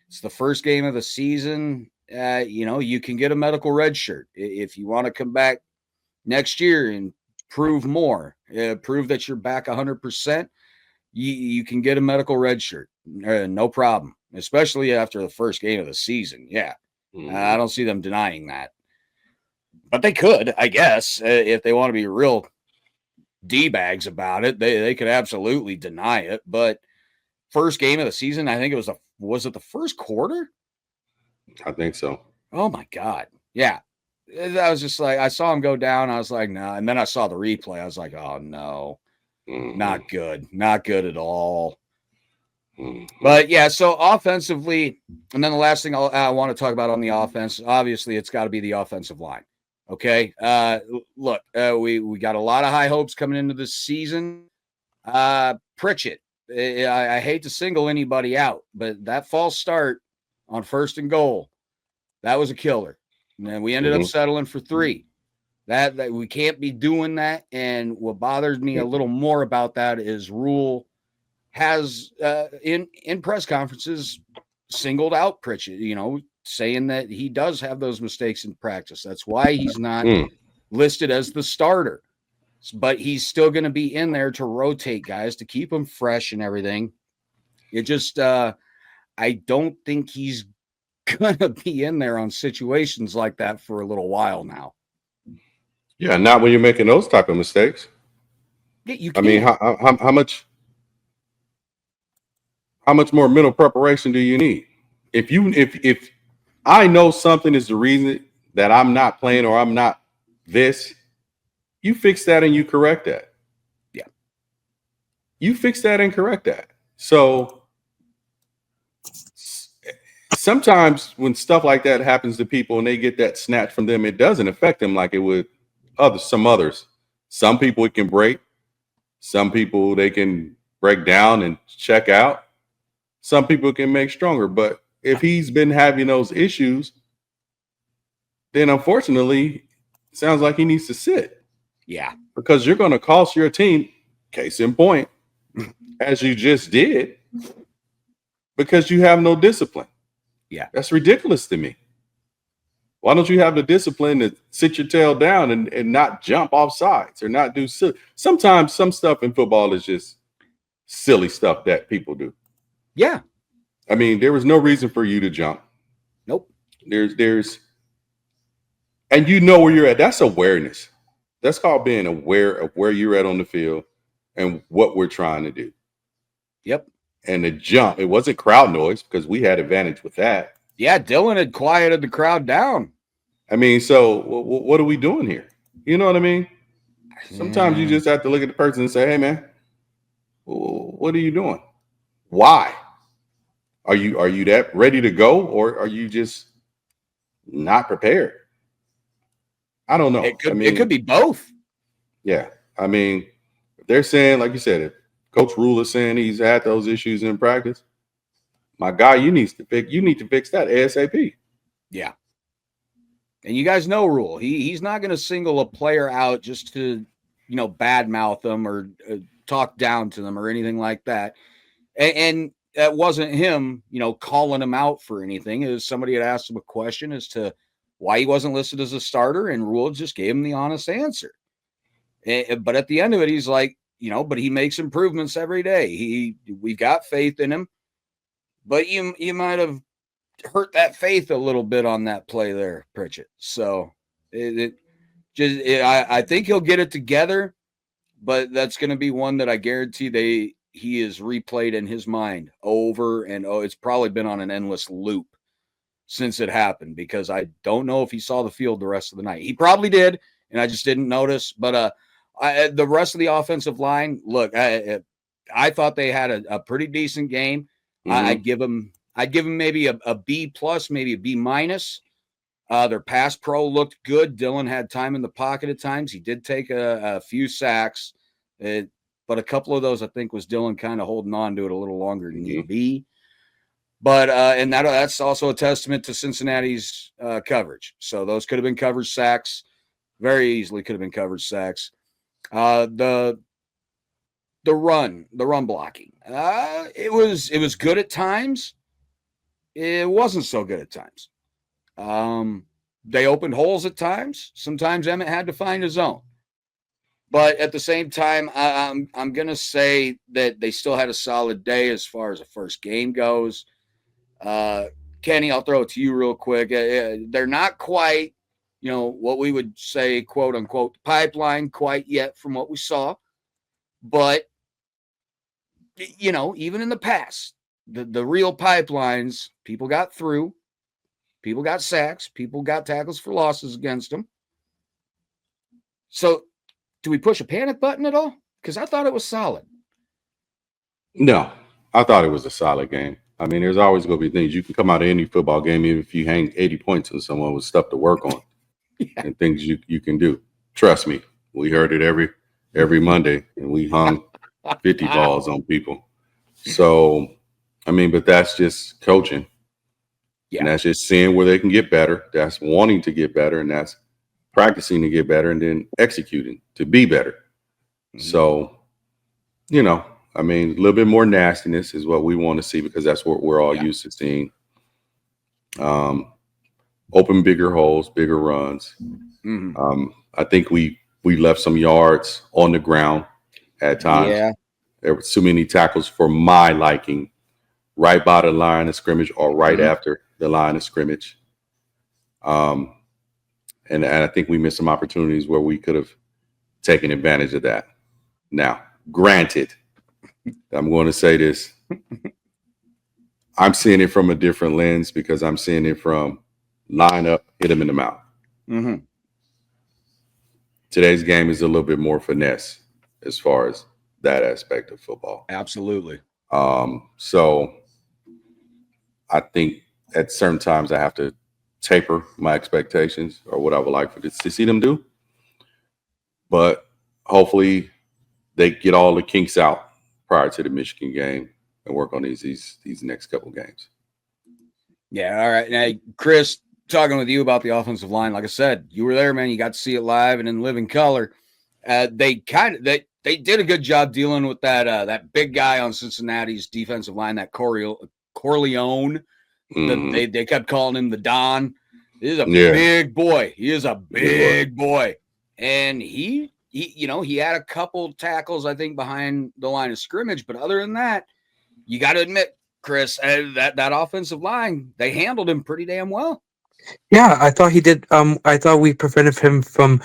it's the first game of the season. You know, you can get a medical red shirt if you want to come back next year and prove more, prove that you're back 100%. You can get a medical red shirt, no problem, especially after the first game of the season. Yeah, I don't see them denying that. But they could, I guess, if they want to be real D-bags about it. They could absolutely deny it. But first game of the season, I think was it the first quarter? I think so. Oh, my God. Yeah. I was just like, I saw him go down. I was like, no. Nah. And then I saw the replay. I was like, oh, no. Not good. Not good at all. But, yeah, so offensively, and then the last thing I want to talk about on the offense, obviously it's got to be the offensive line. Okay. Look, we got a lot of high hopes coming into this season. Pritchett, I hate to single anybody out, but that false start on 1st and goal, that was a killer. And then we ended up settling for 3. That we can't be doing that. And what bothers me a little more about that is Rule has in press conferences singled out Pritchett, you know, saying that he does have those mistakes in practice. That's why he's not listed as the starter. But he's still going to be in there to rotate guys, to keep them fresh and everything. It just, I don't think he's going to be in there on situations like that for a little while now. Yeah, not when you're making those type of mistakes. Yeah, you I can. mean, how much more mental preparation do you need? If I know something is the reason that I'm not playing or I'm not this, you fix that and you correct that. Yeah. You fix that and correct that. So sometimes when stuff like that happens to people and they get that snatch from them, it doesn't affect them like it would some others. Some people it can break. Some people they can break down and check out. Some people can make stronger. But if he's been having those issues, then unfortunately, it sounds like he needs to sit. Yeah. Because you're going to cost your team, case in point, as you just did, because you have no discipline. Yeah. That's ridiculous to me. Why don't you have the discipline to sit your tail down and not jump off sides or not do silly? Sometimes some stuff in football is just silly stuff that people do. Yeah. I mean, there was no reason for you to jump. Nope. There's and you know where you're at. That's awareness. That's called being aware of where you're at on the field and what we're trying to do. Yep. And the jump, it wasn't crowd noise because we had advantage with that. Yeah, Dylan had quieted the crowd down. I mean, so what are we doing here? You know what I mean? Sometimes you just have to look at the person and say, hey, man, what are you doing? Why? Are you that ready to go, or are you just not prepared? I don't know. It could be both. Yeah. I mean, if they're saying, like you said, if Coach Rule is saying he's had those issues in practice, my guy, you need to fix that ASAP. Yeah. And you guys know Rule. He's not going to single a player out just to, badmouth them or talk down to them or anything like that. And that wasn't him, calling him out for anything. It was somebody had asked him a question as to why he wasn't listed as a starter, and Rule just gave him the honest answer. But at the end of it, he's like, but he makes improvements every day. We've got faith in him, but you might have hurt that faith a little bit on that play there, Pritchett. So I think he'll get it together, but that's going to be one that I guarantee he is replayed in his mind over and it's probably been on an endless loop since it happened, because I don't know if he saw the field the rest of the night. He probably did, and I just didn't notice. But the rest of the offensive line, look, I thought they had a pretty decent game. Mm-hmm. I'd give them maybe a B plus, maybe a B minus. Their pass pro looked good. Dylan had time in the pocket at times. He did take a few sacks, but a couple of those I think was Dylan kind of holding on to it a little longer than need be. But and that's also a testament to Cincinnati's coverage. So those could have been coverage sacks, very easily could have been coverage sacks. The run blocking, it was good at times. It wasn't so good at times. They opened holes at times. Sometimes Emmett had to find his own. But at the same time, I'm going to say that they still had a solid day as far as the first game goes. Kenny, I'll throw it to you real quick. They're not quite, what we would say, quote unquote, pipeline quite yet from what we saw. But, even in the past, the real pipelines, people got through. People got sacks. People got tackles for losses against them. So, do we push a panic button at all? Because I thought it was solid. No, I thought it was a solid game. I mean, there's always going to be things. You can come out of any football game, even if you hang 80 points on someone with stuff to work on and things you can do. Trust me, we heard it every Monday, and we hung 50 balls on people. So, I mean, but that's just coaching. Yeah. And that's just seeing where they can get better. That's wanting to get better, and that's practicing to get better and then executing to be better. Mm-hmm. So, I mean, a little bit more nastiness is what we want to see, because that's what we're all used to seeing. Open bigger holes, bigger runs. Mm-hmm. I think we left some yards on the ground at times. Yeah. There were too many tackles for my liking, right by the line of scrimmage or right after the line of scrimmage. And I think we missed some opportunities where we could have taken advantage of that. Now, granted, I'm going to say this. I'm seeing it from a different lens, because I'm seeing it from line up, hit him in the mouth. Mm-hmm. Today's game is a little bit more finesse as far as that aspect of football. Absolutely. So I think at certain times I have to taper my expectations or what I would like to see them do. But hopefully they get all the kinks out prior to the Michigan game and work on these next couple games. Yeah, all right. Now, Chris, talking with you about the offensive line, like I said, you were there, man. You got to see it live and in living color. They did a good job dealing with that big guy on Cincinnati's defensive line, that Corleone. Mm-hmm. They kept calling him the Don. He is a big boy. He is a big boy. And he had a couple tackles, I think, behind the line of scrimmage. But other than that, you got to admit, Chris, that offensive line, they handled him pretty damn well. Yeah, I thought he did. I thought we prevented him from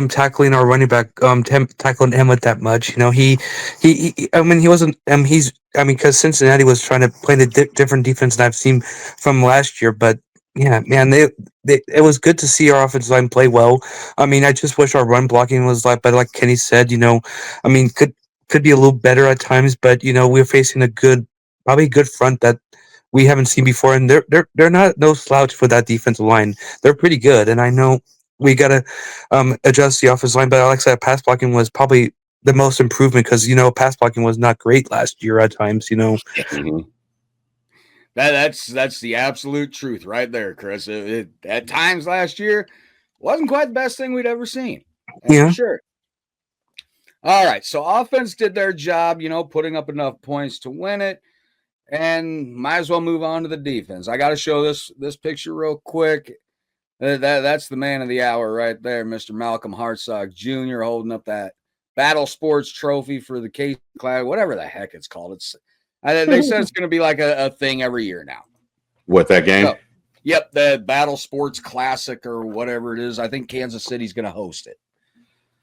tackling our running back, tackling Emmett that much. You know, I mean, he wasn't. I mean, because Cincinnati was trying to play the different defense than I've seen from last year. But yeah, man, it was good to see our offensive line play well. I mean, I just wish our run blocking was but like Kenny said, I mean, could be a little better at times. But we're facing probably a good front that we haven't seen before, and they're not no slouch for that defensive line. They're pretty good, and I know we gotta adjust the offensive line. But like I said, pass blocking was probably the most improvement because pass blocking was not great last year at times. Mhm. That's the absolute truth right there, Chris. At times last year wasn't quite the best thing we'd ever seen. That's for Yeah, sure. All right, so offense did their job, putting up enough points to win it, and might as well move on to the defense. I got to show this picture real quick. That's the man of the hour right there, Mr. Malcolm Hartzog Jr. holding up that Battle Sports trophy for the Case Class, whatever the heck it's called. They said it's going to be like a thing every year now. What, that game? So, yep, the Battle Sports Classic or whatever it is. I think Kansas City's going to host it.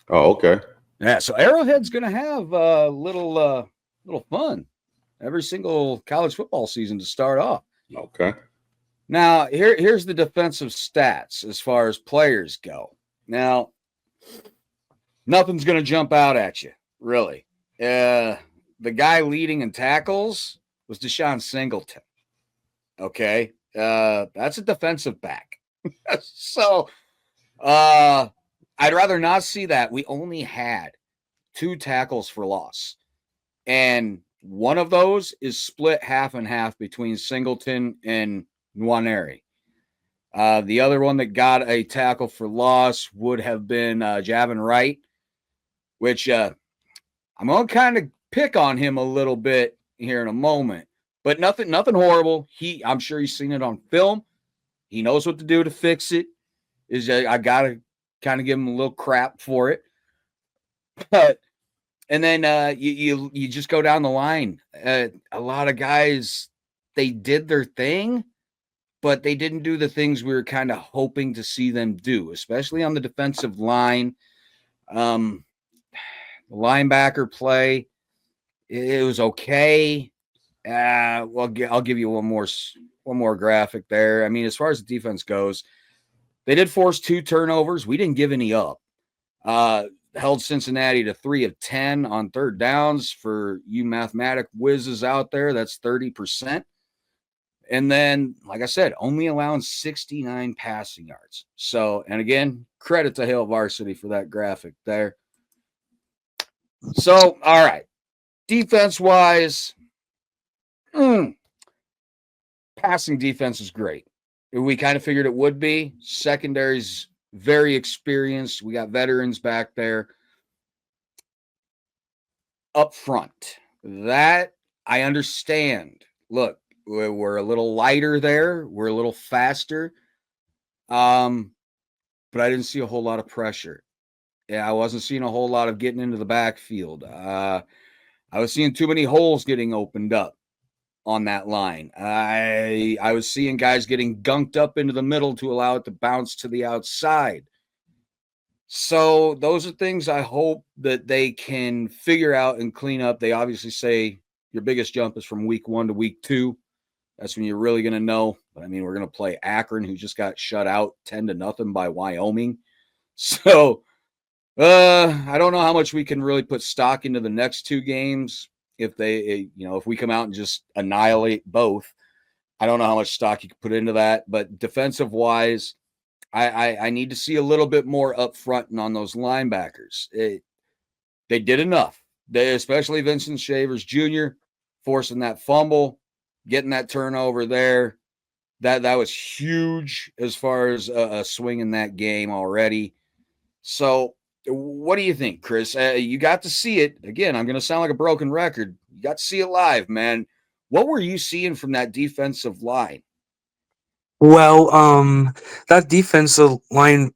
Oh, okay. Yeah, so Arrowhead's going to have a little fun every single college football season to start off. Okay. Now, here's the defensive stats as far as players go. Now, nothing's going to jump out at you, really. The guy leading in tackles was Deshaun Singleton. Okay, that's a defensive back. So, I'd rather not see that. We only had 2 tackles for loss, and one of those is split half and half between Singleton and Nwaneri. The other one that got a tackle for loss would have been Javin Wright, which I'm going to kind of pick on him a little bit here in a moment, but nothing horrible. I'm sure he's seen it on film. He knows what to do to fix it. I got to kind of give him a little crap for it. But and then you just go down the line. A lot of guys, they did their thing, but they didn't do the things we were kind of hoping to see them do, especially on the defensive line. Linebacker play, it was okay. Well, I'll give you one more graphic there. I mean, as far as the defense goes, they did force 2 turnovers. We didn't give any up. Held Cincinnati to 3 of 10 on third downs. For you mathematic whizzes out there, that's 30%. And then, like I said, only allowing 69 passing yards. So, and again, credit to Hail Varsity for that graphic there. So, all right. Defense-wise, passing defense is great. We kind of figured it would be. Secondary's very experienced. We got veterans back there. Up front, that I understand. Look, we're a little lighter there. We're a little faster. But I didn't see a whole lot of pressure. Yeah, I wasn't seeing a whole lot of getting into the backfield. I was seeing too many holes getting opened up on that line. I was seeing guys getting gunked up into the middle to allow it to bounce to the outside. So those are things I hope that they can figure out and clean up. They obviously say your biggest jump is from week 1 to week 2. That's when you're really going to know. But I mean, we're going to play Akron, who just got shut out 10-0 by Wyoming. So I don't know how much we can really put stock into the next 2 games. If if we come out and just annihilate both, I don't know how much stock you can put into that. But defensive wise, I need to see a little bit more up front and on those linebackers. They did enough. Especially Vincent Shavers Jr. forcing that fumble, getting that turnover there. That was huge as far as a swing in that game already. So what do you think, Chris? You got to see it. Again, I'm going to sound like a broken record. You got to see it live, man. What were you seeing from that defensive line? well, that defensive line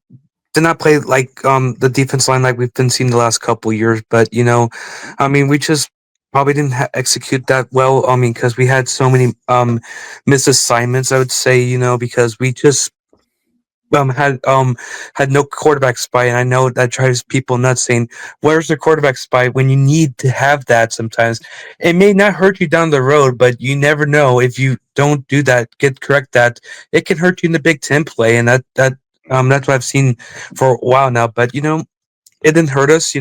did not play like the defense line like we've been seeing the last couple of years, but I mean, we just probably didn't execute that well. I mean, because we had so many missed assignments, I would say, because we just had no quarterback spy, and I know that drives people nuts. Saying, "Where's the quarterback spy?" When you need to have that, sometimes it may not hurt you down the road, but you never know if you don't do that. Correct that, it can hurt you in the Big Ten play, and that's what I've seen for a while now. But it didn't hurt us,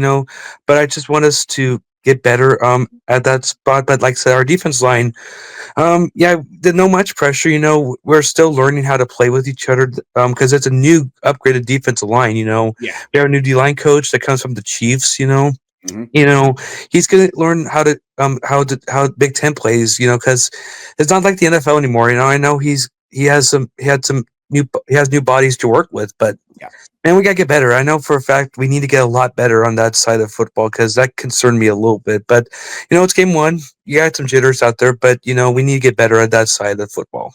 But I just want us to get better at that spot. But like I said, our defense line. Yeah, there's no much pressure. We're still learning how to play with each other. Because it's a new upgraded defensive line. Yeah. We have a new D line coach that comes from the Chiefs. Mm-hmm. He's gonna learn how Big Ten plays. Because it's not like the NFL anymore. I know he has new bodies to work with, but yeah. Man, we gotta get better. I know for a fact we need to get a lot better on that side of football because that concerned me a little bit. But it's game one. You got some jitters out there, but we need to get better at that side of football.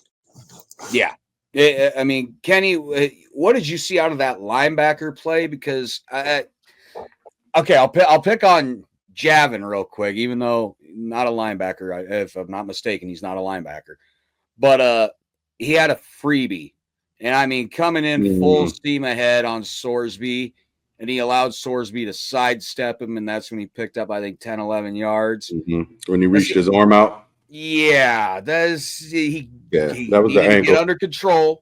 Yeah, I mean, Kenny, what did you see out of that linebacker play? Because okay, I'll pick on Javin real quick, even though not a linebacker. If I'm not mistaken, he's not a linebacker, but he had a freebie. And I mean, coming in full steam ahead on Sorsby, and he allowed Sorsby to sidestep him, and that's when he picked up, I think, 10, 11 yards. Mm-hmm. When he reached his arm out? Yeah, that was the angle. Get under control.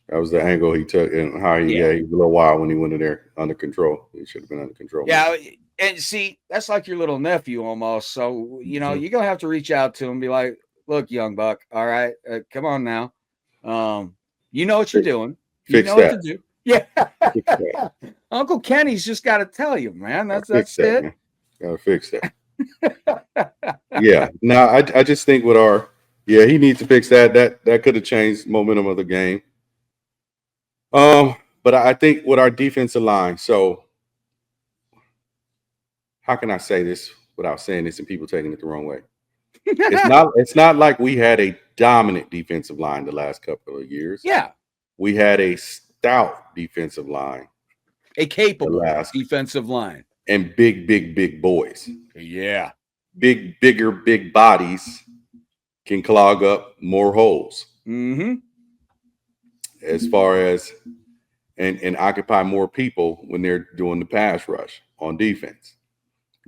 That was the angle he took, and how he was a little wild when he went in there under control. He should have been under control. Yeah, and see, that's like your little nephew almost. So, you're going to have to reach out to him and be like, look, young buck, all right, come on now. You know what you're doing. You know what to do. Yeah. Uncle Kenny's just got to tell you, man. That's it. Man. Gotta fix that. Yeah. No, I just think with he needs to fix that. That could have changed the momentum of the game. But I think with our defensive line, so how can I say this without saying this and people taking it the wrong way? It's not like we had a dominant defensive line the last couple of years. Yeah. We had a stout defensive line. A capable defensive line. And big boys. Yeah. Big bodies can clog up more holes. Mm-hmm. As far as and occupy more people when they're doing the pass rush on defense.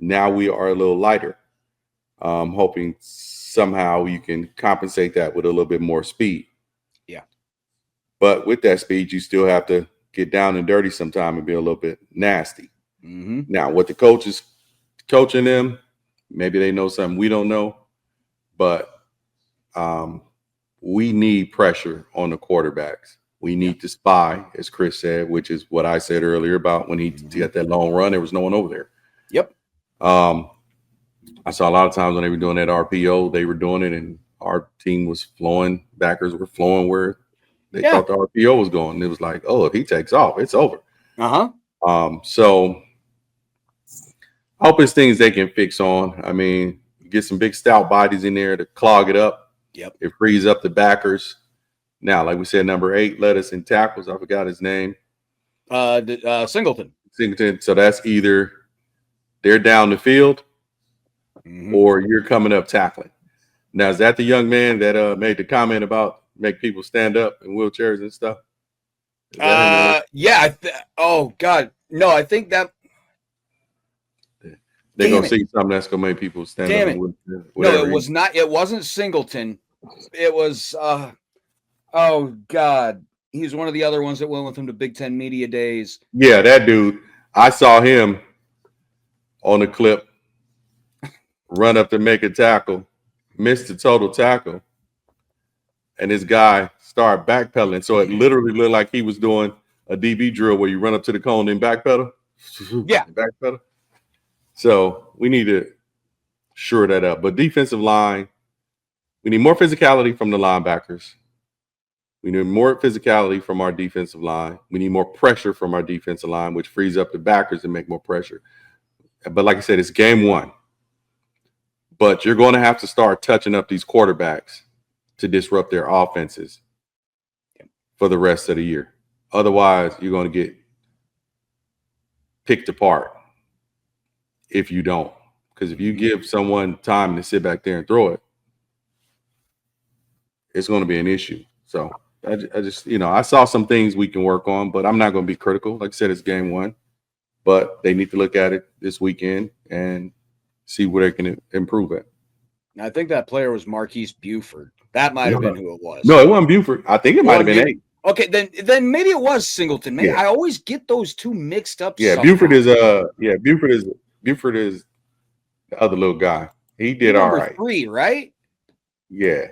Now we are a little lighter. Hoping somehow you can compensate that with a little bit more speed. Yeah. But with that speed, you still have to get down and dirty sometime and be a little bit nasty. Mm-hmm. Now, what the coach is coaching them, maybe they know something we don't know, but we need pressure on the quarterbacks. We need to spy, as Chris said, which is what I said earlier about when he got that long run, there was no one over there. Yep. I saw a lot of times when they were doing that RPO, they were doing it, and our team was flowing. Backers were flowing where they thought the RPO was going. And it was like, oh, if he takes off, it's over. So I hope it's things they can fix on. I mean, get some big stout bodies in there to clog it up. Yep. It frees up the backers. Now, like we said, number 8 led us in tackles. I forgot his name. Singleton. So that's either they're down the field or you're coming up tackling. Now, is that the young man that made the comment about make people stand up in wheelchairs and stuff? Yeah. Oh, God. No, I think that. They're going to see something that's going to make people stand up. No, it was not. It wasn't Singleton. It was, oh, God. He's one of the other ones that went with him to Big Ten Media Days. Yeah, that dude. I saw him on the clip run up to make a tackle, missed the total tackle, and this guy started backpedaling. So it literally looked like he was doing a DB drill where you run up to the cone and backpedal. Yeah. Backpedal. So we need to shore that up. But defensive line, we need more physicality from the linebackers. We need more physicality from our defensive line. We need more pressure from our defensive line, which frees up the backers and make more pressure. But like I said, it's game one. But you're going to have to start touching up these quarterbacks to disrupt their offenses for the rest of the year. Otherwise, you're going to get picked apart if you don't. Because if you give someone time to sit back there and throw it, it's going to be an issue. So I just, I saw some things we can work on, but I'm not going to be critical. Like I said, it's game one, but they need to look at it this weekend and see where they can improve at. I think that player was Marquise Buford. That might have been who it was. No, it wasn't Buford. I think it might have been eight. Okay, then maybe it was Singleton. Maybe I always get those two mixed up. Yeah, somehow. Buford is the other little guy. He did all right. 3, right? Yeah.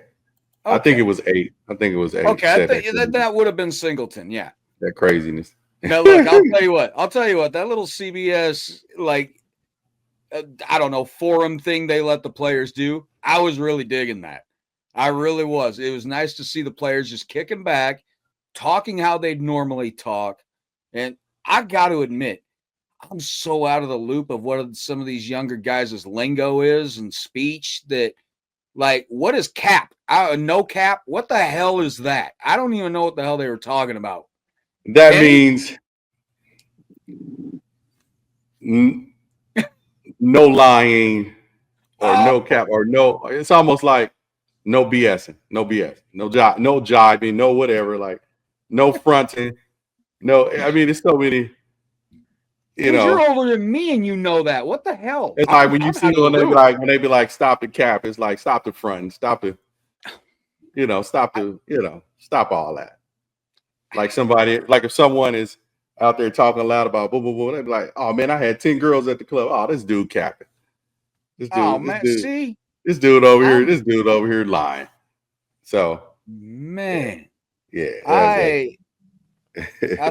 Okay. I think it was 8. Okay, I think that would have been Singleton. Yeah. That craziness. Now look, I'll tell you what. That little CBS I don't know, forum thing they let the players do. I was really digging that. I really was. It was nice to see the players just kicking back, talking how they'd normally talk. And I got to admit, I'm so out of the loop of what some of these younger guys' lingo is and speech that, like, what is cap? No cap? What the hell is that? I don't even know what the hell they were talking about. That means no lying or no cap or no. It's almost like no BSing, no BS, no jibing, no whatever, like no fronting. No, I mean, it's so many. You're older than me, and you know that. What the hell? It's like when you see when they be like, stop the cap. It's like stop the front, stop the, stop all that. Like somebody, like if someone is out there talking loud about blah blah blah, they be like, oh man, I had 10 girls at the club. Oh, this dude capping. This dude over here lying. So man, yeah. I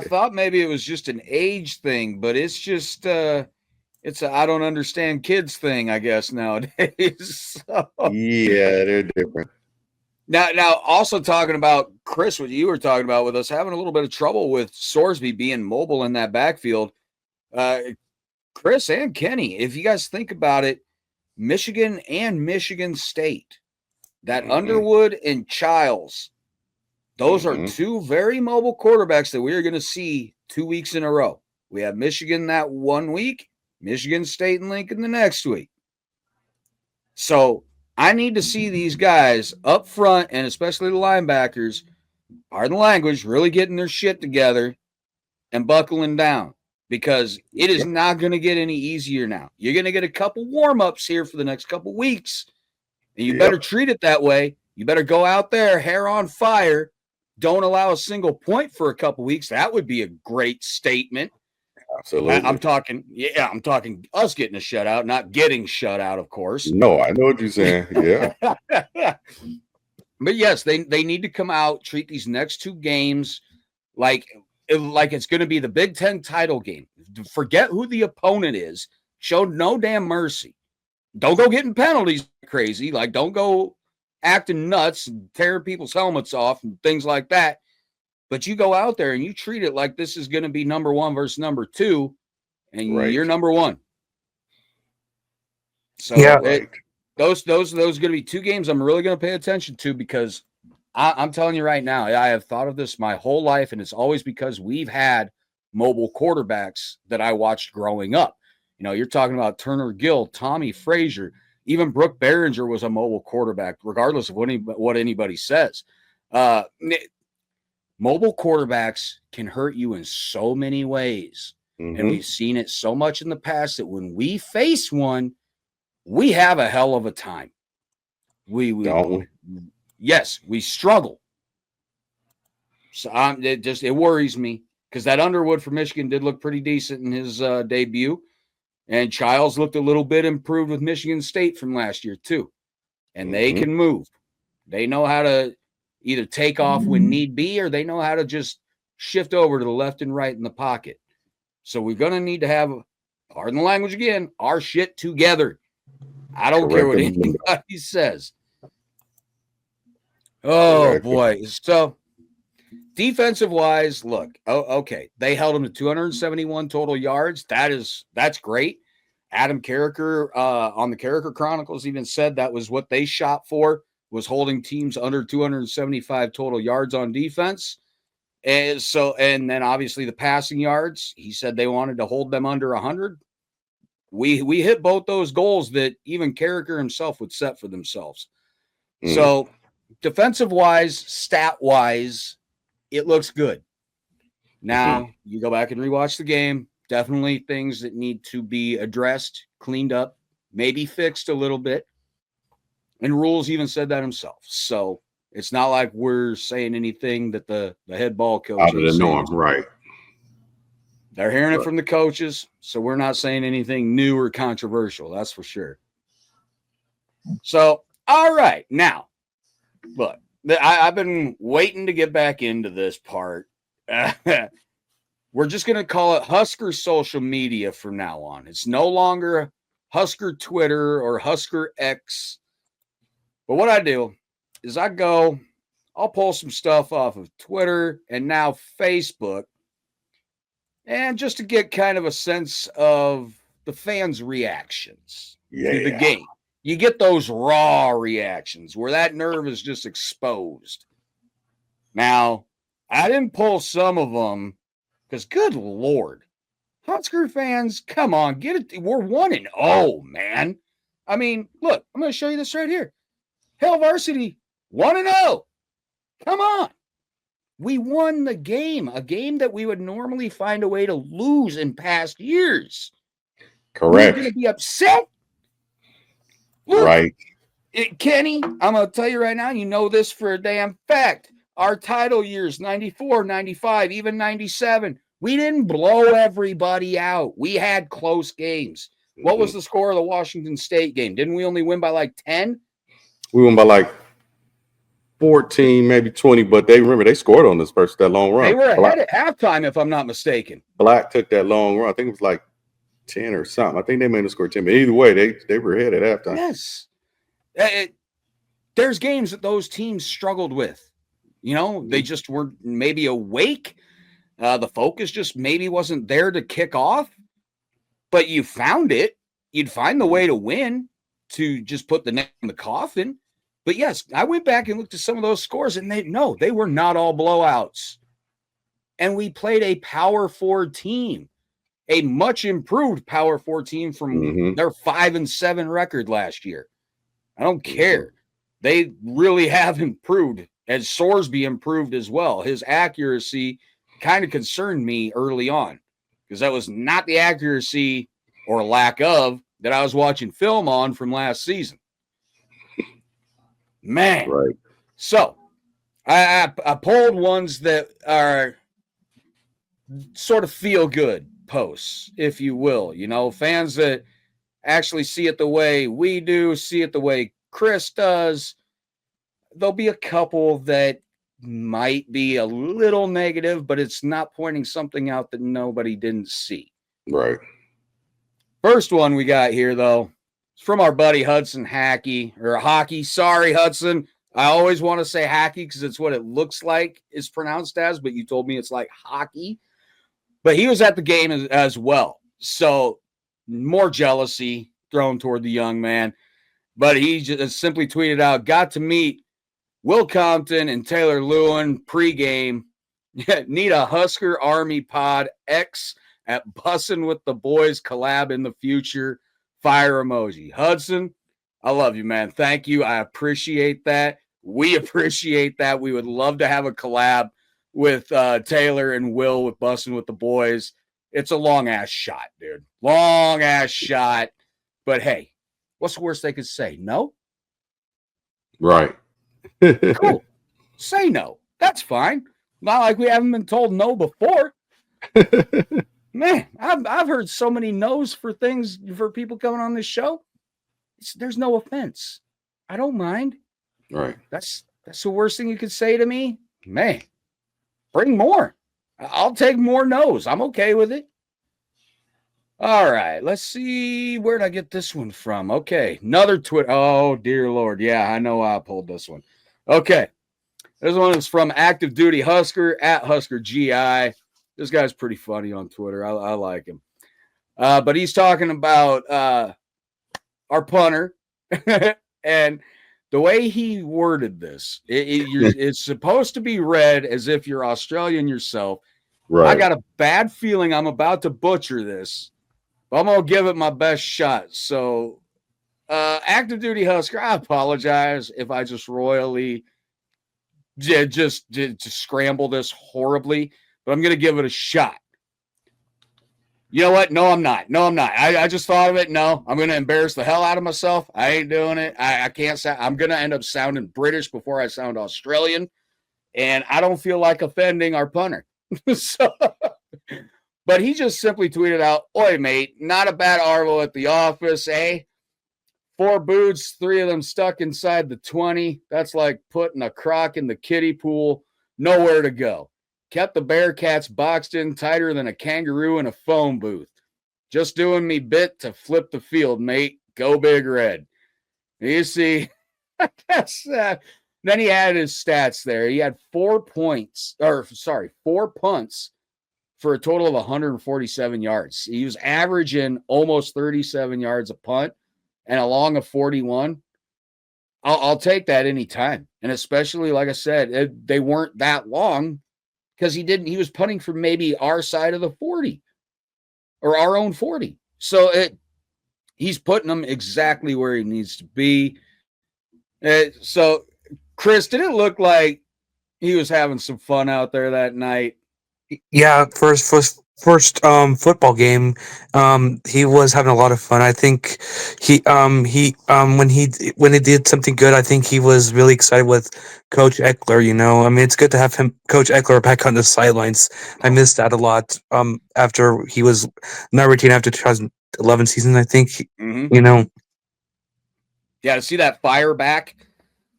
thought maybe it was just an age thing, but it's just it's a I don't understand kids thing, I guess, nowadays. So. Yeah, they're different. Now, also talking about Chris, what you were talking about with us having a little bit of trouble with Sorsby being mobile in that backfield. Chris and Kenny, if you guys think about it, Michigan and Michigan State, that Underwood and Childs, those are two very mobile quarterbacks that we are going to see 2 weeks in a row. We have Michigan that 1 week, Michigan State and Lincoln the next week. So I need to see these guys up front, and especially the linebackers, pardon the language, really getting their shit together and buckling down, because it is not going to get any easier now. You're going to get a couple warm-ups here for the next couple weeks, and you better treat it that way. You better go out there, hair on fire. Don't allow a single point for a couple weeks. That would be a great statement. Absolutely. I'm talking us getting a shutout, not getting shut out, of course. No, I know what you're saying. Yeah. But yes, they need to come out, treat these next 2 games like it's going to be the Big Ten title game. Forget who the opponent is. Show no damn mercy. Don't go getting penalties crazy. Like, don't go acting nuts and tearing people's helmets off and things like that. But you go out there and you treat it like this is going to be number 1 versus number 2, and you're number 1. So those are going to be 2 games I'm really going to pay attention to, because I'm telling you right now, I have thought of this my whole life, and it's always because we've had mobile quarterbacks that I watched growing up. You're talking about Turner Gill, Tommy Frazier, even Brooke Behringer was a mobile quarterback, regardless of what anybody says. Mobile quarterbacks can hurt you in so many ways. And we've seen it so much in the past that when we face one, we have a hell of a time. Yes, we struggle. So it worries me, because that Underwood for Michigan did look pretty decent in his debut. And Childs looked a little bit improved with Michigan State from last year too. And they can move. They know how to either take off when need be, or they know how to just shift over to the left and right in the pocket. So we're going to need to have, pardon the language again, our shit together. I don't care what anybody says. Oh, boy. So defensive wise, look, okay. They held them to 271 total yards. That's great. Adam Carricker on the Carricker Chronicles even said that was what they shot for, was holding teams under 275 total yards on defense. And then obviously the passing yards, he said they wanted to hold them under 100. We hit both those goals that even Carricker himself would set for themselves. So defensive wise, stat wise, it looks good. Now, you go back and rewatch the game. Definitely things that need to be addressed, cleaned up, maybe fixed a little bit. And Rules even said that himself. So it's not like we're saying anything that the head ball coach out of the norm, right? They're hearing it from the coaches, so we're not saying anything new or controversial. That's for sure. So, all right. Now, look, I've been waiting to get back into this part. We're just going to call it Husker social media from now on. It's no longer Husker Twitter or Husker X. But what I do is I'll pull some stuff off of Twitter and now Facebook. And just to get kind of a sense of the fans' reactions to the game. You get those raw reactions where that nerve is just exposed. Now, I didn't pull some of them because, good Lord, Husker fans, come on, get it. We're 1-0, man. I mean, look, I'm going to show you this right here. Hell Varsity, 1-0. Come on. We won the game, a game that we would normally find a way to lose in past years. Correct. We're going to be upset. Look, right. Kenny, I'm going to tell you right now, you know this for a damn fact. Our title years, 94, 95, even 97, we didn't blow everybody out. We had close games. What was the score of the Washington State game? Didn't we only win by like 10? We won by like 14, maybe 20, but they scored on this that long run. They were ahead at halftime, if I'm not mistaken. Black took that long run. I think it was like 10 or something. I think they made a score 10, but either way, they were ahead at halftime. Yes. There's games that those teams struggled with. You know, they just were maybe awake. The focus just maybe wasn't there to kick off, but you found it. You'd find the way to win, to just put the nail in the coffin. But yes, I went back and looked at some of those scores, and they were not all blowouts. And we played a Power 4 team, a much improved Power 4 team from their 5-7 record last year. I don't care. They really have improved, as Sorsby improved as well. His accuracy kind of concerned me early on because that was not the accuracy or lack of that I was watching film on from last season. Man. Right. So I pulled ones that are sort of feel good posts, if you will. You know, fans that actually see it the way we do, see it the way Chris does. There'll be a couple that might be a little negative, but it's not pointing something out that nobody didn't see. Right. First one we got here, though, is from our buddy Hudson Hockey. Sorry, Hudson. I always want to say Hacky because it's what it looks like it's pronounced as, but you told me it's like hockey. But he was at the game as well. So more jealousy thrown toward the young man. But he just simply tweeted out, got to meet Will Compton and Taylor Lewin pregame. Need a Husker Army Pod X at Bussin' with the Boys collab in the future. Fire emoji. Hudson, I love you, man. Thank you. I appreciate that. We appreciate that. We would love to have a collab with Taylor and Will with Bussin' with the Boys. It's a long-ass shot, dude. Long-ass shot. But, hey, what's the worst they could say? No? Right. Cool. Say no. That's fine. Not like we haven't been told no before. Man, I've heard so many no's for things for people coming on this show. There's no offense. I don't mind. Right. That's the worst thing you could say to me. Man, bring more. I'll take more no's. I'm okay with it. All right, let's see. Where'd I get this one from? Okay, another Twitter. Oh, dear Lord. Yeah, I know I pulled this one. Okay, this one is from Active Duty Husker at Husker GI. This guy's pretty funny on Twitter. I like him. But he's talking about our punter. And the way he worded this, it's supposed to be read as if you're Australian yourself. Right. I got a bad feeling I'm about to butcher this, but I'm going to give it my best shot. So, Active Duty Husker, I apologize if I just royally just scramble this horribly, but I'm going to give it a shot. You know what? No, I'm not. I just thought of it. No, I'm going to embarrass the hell out of myself. I ain't doing it. I can't sound. I'm going to end up sounding British before I sound Australian, and I don't feel like offending our punter. So, but he just simply tweeted out, "Oi, mate, not a bad arvo at the office, eh? 4 boots, 3 of them stuck inside the 20. That's like putting a croc in the kiddie pool. Nowhere to go. Kept the Bearcats boxed in tighter than a kangaroo in a phone booth. Just doing me bit to flip the field, mate. Go Big Red." You see, then he had his stats there. He had 4 punts for a total of 147 yards. He was averaging almost 37 yards a punt. And along a 41, I'll take that anytime. And especially, like I said, they weren't that long because he was punting from maybe our side of the 40 or our own 40. So he's putting them exactly where he needs to be. So, Chris, did it look like he was having some fun out there that night? Yeah, first football game, he was having a lot of fun. I think when he did something good, I think he was really excited with Coach Eckler. I mean, it's good to have Coach Eckler back on the sidelines. I missed that a lot. After he was not retained after 2011 season, I think. Mm-hmm. Yeah, to see that fire back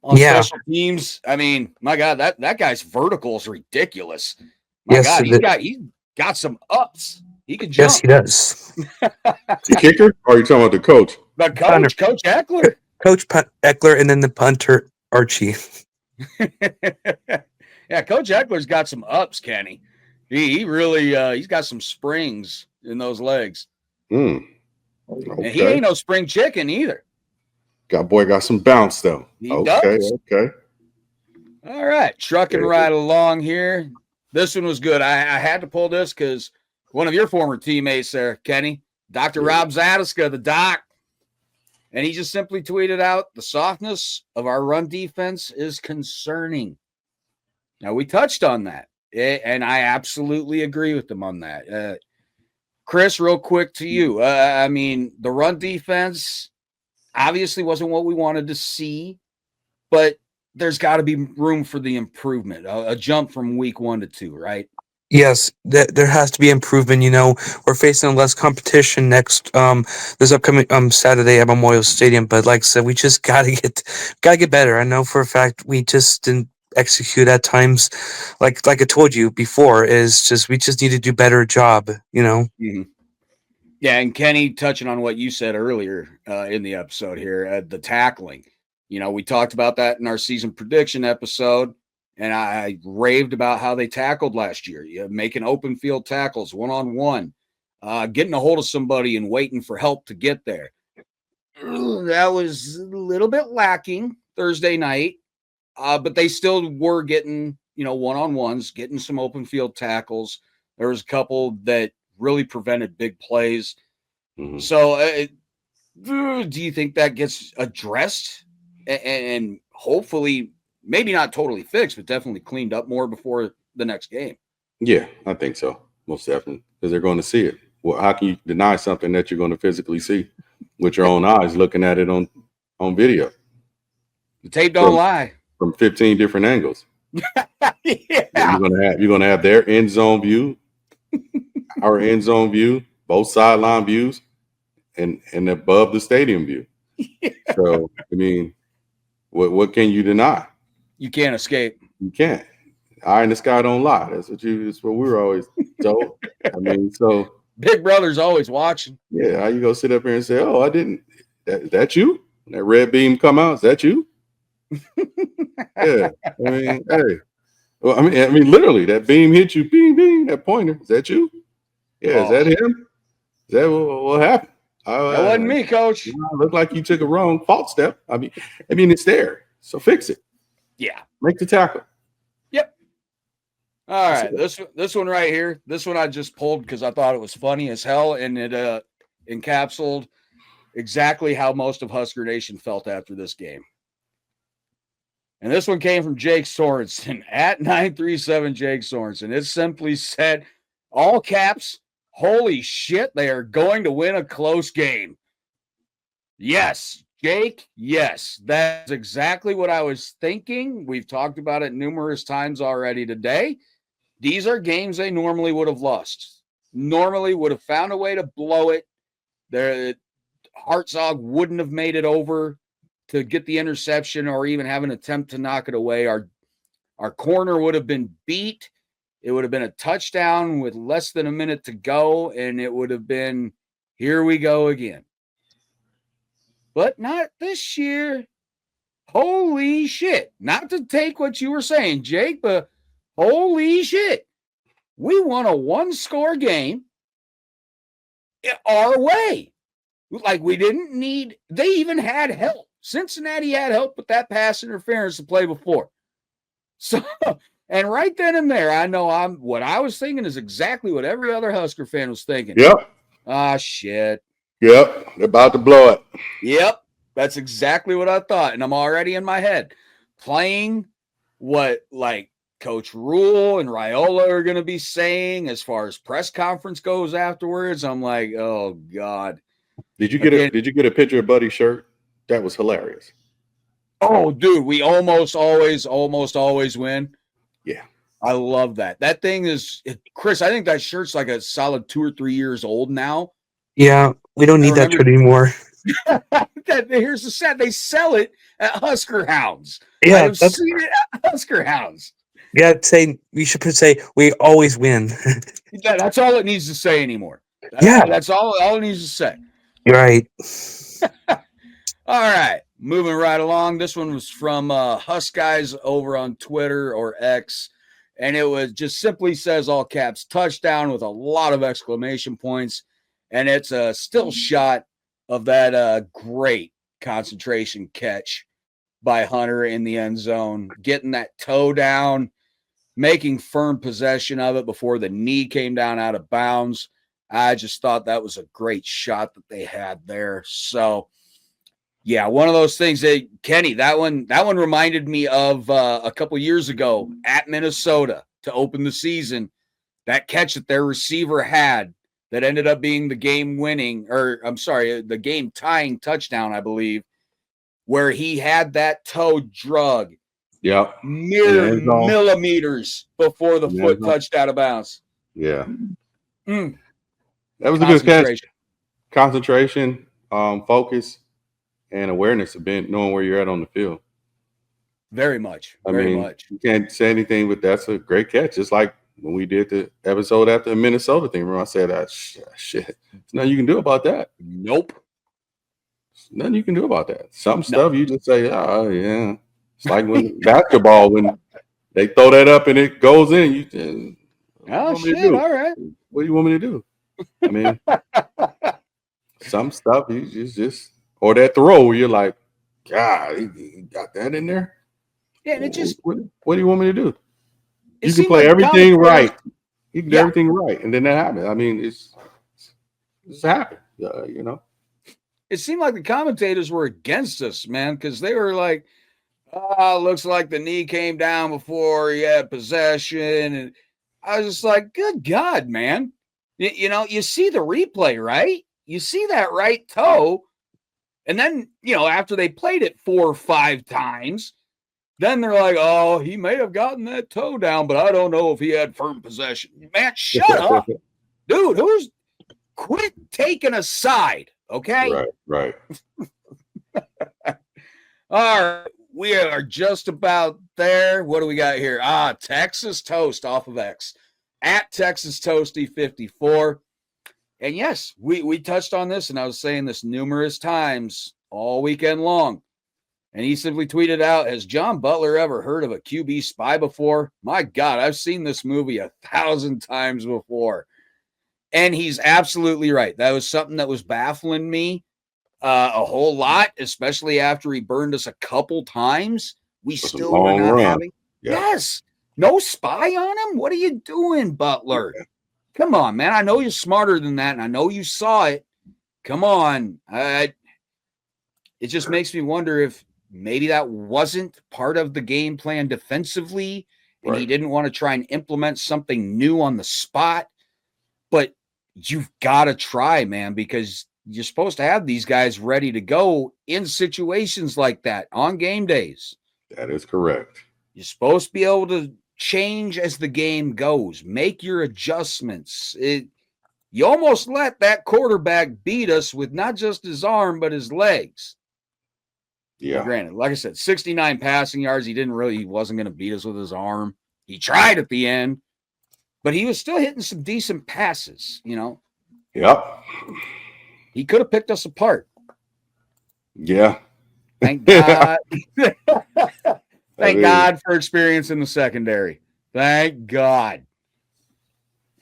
on special teams. I mean, my God, that guy's vertical is ridiculous. My God, he's got some ups. He can jump. Yes, he does. The kicker? Or are you talking about the coach? The coach, Coach Eckler. Coach Eckler, and then the punter, Archie. Yeah, Coach Eckler's got some ups, Kenny. He really he's got some springs in those legs. Okay. And he ain't no spring chicken either. Got some bounce though. He does. Okay. All right, trucking right along here. This one was good. I had to pull this because one of your former teammates there, Kenny, Dr. Rob Zadiska, the doc, and he just simply tweeted out, "The softness of our run defense is concerning." Now, we touched on that, and I absolutely agree with them on that. Chris, real quick to you. I mean, the run defense obviously wasn't what we wanted to see, but there's got to be room for the improvement, a jump from week 1 to 2, right? Yes, there has to be improvement. We're facing less competition next this upcoming Saturday at Memorial Stadium. But like I said, we just gotta get better. I know for a fact we just didn't execute at times. Like I told you before, we just need to do better job. Mm-hmm. Yeah, and Kenny, touching on what you said earlier in the episode here, the tackling. We talked about that in our season prediction episode, and I raved about how they tackled last year. Making open field tackles, one-on-one, getting a hold of somebody and waiting for help to get there. That was a little bit lacking Thursday night, but they still were getting, one-on-ones, getting some open field tackles. There was a couple that really prevented big plays. Mm-hmm. So do you think that gets addressed and hopefully maybe not totally fixed, but definitely cleaned up more before the next game? Yeah, I think so. Most definitely, because they're going to see it. Well, how can you deny something that you're going to physically see with your own eyes, looking at it on video? The tape don't lie. From 15 different angles. Yeah. You're gonna have their end zone view, our end zone view, both sideline views, and above the stadium view. Yeah. So I mean, what can you deny? You can't escape. You can't. Eye in the sky don't lie. That's what we were always told. I mean, so Big Brother's always watching. Yeah, how you go sit up here and say, "Oh, I didn't." That you? That red beam come out? Is that you? Yeah. I mean, hey. Well, I mean, literally, that beam hit you. Bing, bing. That pointer. Is that you? Yeah. Is that him? Is that what happened? That wasn't me, Coach. Looked like you took a wrong fault step. I mean, it's there. So fix it. Yeah. Make the tackle. Yep. All right. This one right here. This one I just pulled because I thought it was funny as hell, and it encapsulated exactly how most of Husker Nation felt after this game. And this one came from Jake Sorensen at 937 Jake Sorensen. It simply said, all caps, holy shit, they are going to win a close game. Yes, Jake, yes. That's exactly what I was thinking. We've talked about it numerous times already today. These are games they normally would have lost. Normally would have found a way to blow it. Hartzog wouldn't have made it over to get the interception or even have an attempt to knock it away. Our corner would have been beat. It would have been a touchdown with less than a minute to go, and it would have been, here we go again. But not this year. Holy shit. Not to take what you were saying, Jake, but holy shit. We won a one-score game our way. Like, we didn't need, they even had help. Cincinnati had help with that pass interference to play before. So, and right then and there, I know what I was thinking is exactly what every other Husker fan was thinking. Yep. Ah, shit. Yep. They're about to blow it. Yep. That's exactly what I thought. And I'm already in my head playing what, like, Coach Rule and Raiola are going to be saying as far as press conference goes afterwards. I'm like, oh, God. Did you get a picture of Buddy's shirt? That was hilarious. Oh, dude, we almost always win. Yeah. I love that. That thing is, Chris, I think that shirt's like a solid 2 or 3 years old now. Yeah, we don't need that shirt anymore. Here's the set. They sell it at Husker Hounds. Yeah, I've seen it at Husker Hounds. Yeah, you should say we always win. That's all it needs to say anymore. That's all it needs to say. Right. All right, moving right along. This one was from Huskies over on Twitter or X, and it was just simply says all caps touchdown with a lot of exclamation points, and it's a still shot of that great concentration catch by Hunter in the end zone, getting that toe down, making firm possession of it before the knee came down out of bounds. I just thought that was a great shot that they had there. So, yeah, one of those things that Kenny, that one reminded me of a couple years ago at Minnesota to open the season. That catch that their receiver had that ended up being the the game tying touchdown, I believe, where he had that toe drug. Yep. Mere millimeters before the foot touched out of bounds. Yeah. That was a good catch. Concentration, focus, and awareness of knowing where you're at on the field. Very much. Very much. You can't say anything, but that's a great catch. Just like when we did the episode after the Minnesota thing, remember I said, shit, there's nothing you can do about that. Nope. There's nothing you can do about that. Some stuff you just say, oh, yeah. It's like when basketball, when they throw that up and it goes in, you just, oh, shit, all right. What do you want me to do? I mean, some stuff you just or that throw where you're like, God, he got that in there. Yeah, and it just what do you want me to do? You can play everything right. You can do everything right, and then that happens. I mean, it's happened. You know. It seemed like the commentators were against us, man, because they were like, looks like the knee came down before he had possession. And I was just like, good God, man. You know, you see the replay, right? You see that right toe. And then, after they played it 4 or 5 times, then they're like, oh, he may have gotten that toe down, but I don't know if he had firm possession. Man, shut up. Dude, quit taking a side, okay? Right. All right. We are just about there. What do we got here? Texas Toast off of X. At Texas Toasty 54. And yes, we touched on this, and I was saying this numerous times all weekend long. And he simply tweeted out, has John Butler ever heard of a QB spy before? My God, I've seen this movie 1,000 times before. And he's absolutely right. That was something that was baffling me a whole lot, especially after he burned us a couple times. We still were not having. Yeah. Yes. No spy on him? What are you doing, Butler? Come on, man. I know you're smarter than that, and I know you saw it. Come on. It just makes me wonder if maybe that wasn't part of the game plan defensively, and he didn't want to try and implement something new on the spot. But you've got to try, man, because you're supposed to have these guys ready to go in situations like that on game days. That is correct. You're supposed to be able to change as the game goes, make your adjustments. You almost let that quarterback beat us with not just his arm, but his legs. Yeah. Now, granted, like I said, 69 passing yards. He wasn't going to beat us with his arm. He tried at the end, but he was still hitting some decent passes, Yep. He could have picked us apart. Yeah. Thank God. Thank God for experience in the secondary. Thank God.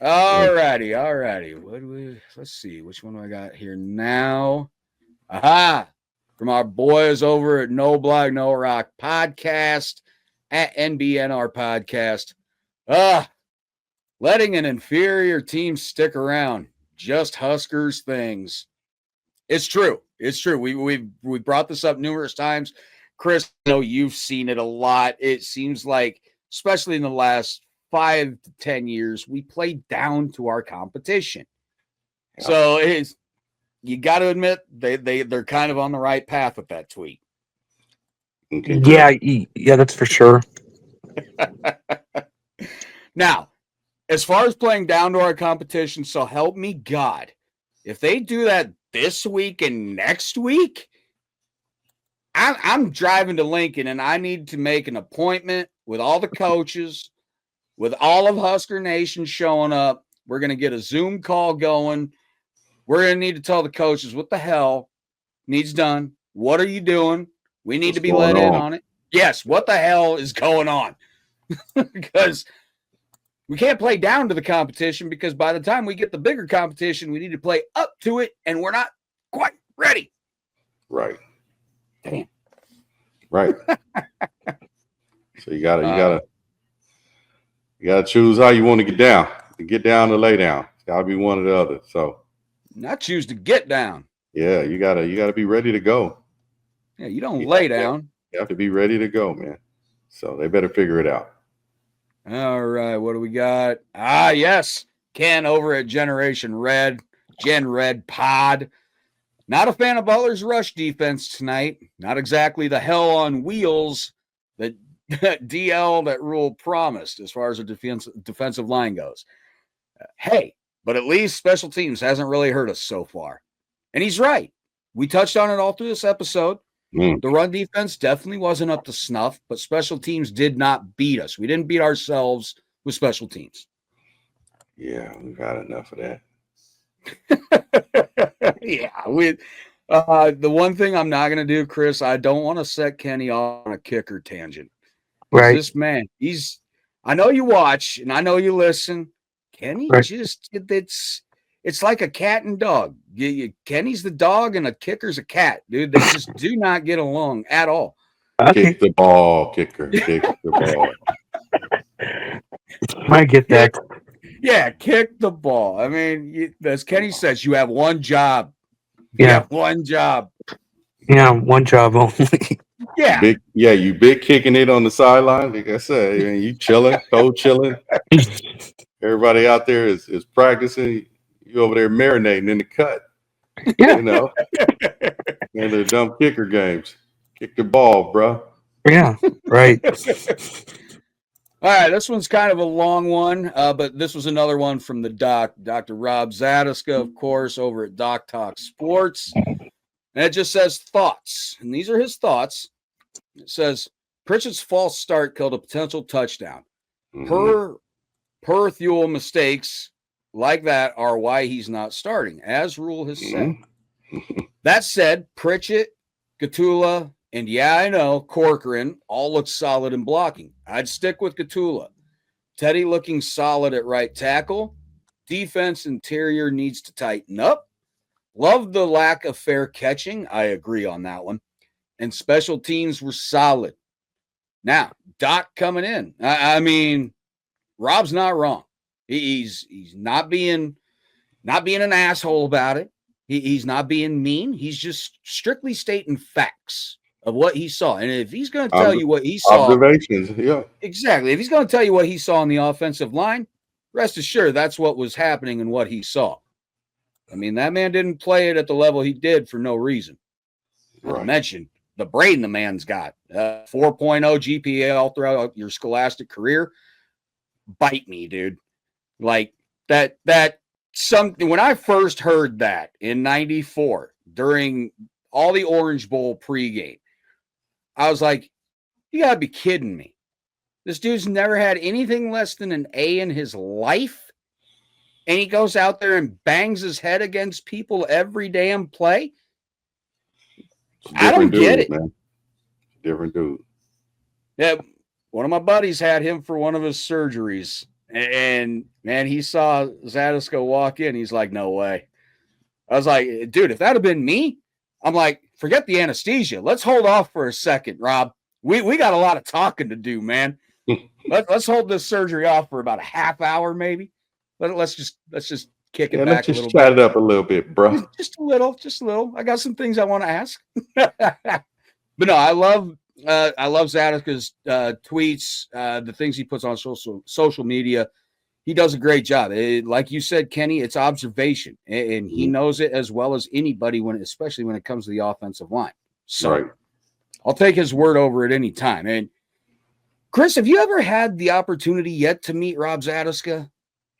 All righty. Let's see. Which one do I got here now? Aha. From our boys over at No Blog, No Rock Podcast at NBNR Podcast. Letting an inferior team stick around. Just Huskers things. It's true. We brought this up numerous times. Chris, I know you've seen it a lot. It seems like, especially in the last 5 to 10 years, we play down to our competition. Yeah. So you got to admit they're kind of on the right path with that tweet. Okay. Yeah, that's for sure. Now, as far as playing down to our competition, so help me God, if they do that this week and next week, I'm driving to Lincoln and I need to make an appointment with all the coaches, with all of Husker Nation showing up. We're going to get a Zoom call going. We're going to need to tell the coaches what the hell needs done. What are you doing? We need to be let in on it. Yes, what the hell is going on? Because we can't play down to the competition, because by the time we get the bigger competition, we need to play up to it, and we're not quite ready. Right. Damn. Right. So you gotta choose how you want to get down. To get down or lay down. It's gotta be one or the other. So not choose to get down. Yeah, you gotta be ready to go. Yeah, you don't lay down. You have to be ready to go, man. So they better figure it out. All right, what do we got? Yes, Ken over at Generation Red, Gen Red Pod. Not a fan of Butler's rush defense tonight. Not exactly the hell on wheels that DL that Rule promised as far as the defensive line goes. Hey, but at least special teams hasn't really hurt us so far. And he's right. We touched on it all through this episode. The run defense definitely wasn't up to snuff, but special teams did not beat us. We didn't beat ourselves with special teams. Yeah, we've had enough of that. Yeah, the one thing I'm not going to do, Chris, I don't want to set Kenny on a kicker tangent. Right. This man, I know you watch and I know you listen. Kenny it's like a cat and dog. Kenny's the dog and a kicker's a cat, dude. They just do not get along at all. Okay. Kick the ball, kicker. Kick the ball. I get that. Yeah, kick the ball. I mean, as Kenny says, you have one job. Yeah. You have one job. Yeah, one job only. Yeah. You big kicking it on the sideline. Like I said, you chilling, cold chilling. Everybody out there is practicing. You over there marinating in the cut. Yeah. And the dumb kicker games. Kick the ball, bro. Yeah, right. All right, this one's kind of a long one, but this was another one from the doc, Dr. Rob Zadiska, of course, over at Doc Talk Sports. And it just says thoughts. And these are his thoughts. It says, Pritchett's false start killed a potential touchdown. Per Thule mistakes like that are why he's not starting, as Rule has said. That said, Pritchett, Gatula, and I know, Corcoran all look solid in blocking. I'd stick with Gatula. Teddy looking solid at right tackle. Defense interior needs to tighten up. Love the lack of fair catching. I agree on that one. And special teams were solid. Now, Doc coming in. I mean, Rob's not wrong. He's not being an asshole about it. He's not being mean. He's just strictly stating facts. of what he saw. And if he's going to tell you what he saw, observations, yeah, exactly. If he's going to tell you what he saw on the offensive line, rest assured that's what was happening and what he saw. I mean, that man didn't play it at the level he did for no reason. Not to mention the brain the man's got. 4.0 GPA all throughout your scholastic career. Bite me, dude. Like that something. When I first heard that in '94 during all the Orange Bowl pregame, I was like, you gotta be kidding me. This dude's never had anything less than an A in his life. And he goes out there and bangs his head against people every damn play. I don't get it, man. Different dude. Yeah, one of my buddies had him for one of his surgeries. And man, he saw Zadisco walk in. He's like, no way. I was like, dude, if that had been me, I'm like, forget the anesthesia. Let's hold off for a second, Rob. We got a lot of talking to do, man. Let's hold this surgery off for about a half hour, maybe. Let's just kick it back let's a just little chat bit. it up a little bit, bro. Just a little. I got some things I want to ask. But no, I love Zadisca's tweets, the things he puts on social media. He does a great job. Like you said, Kenny, it's observation, and he knows it as well as anybody especially when it comes to the offensive line. So I'll take his word over at any time. And Chris, have you ever had the opportunity yet to meet Rob Zadisca?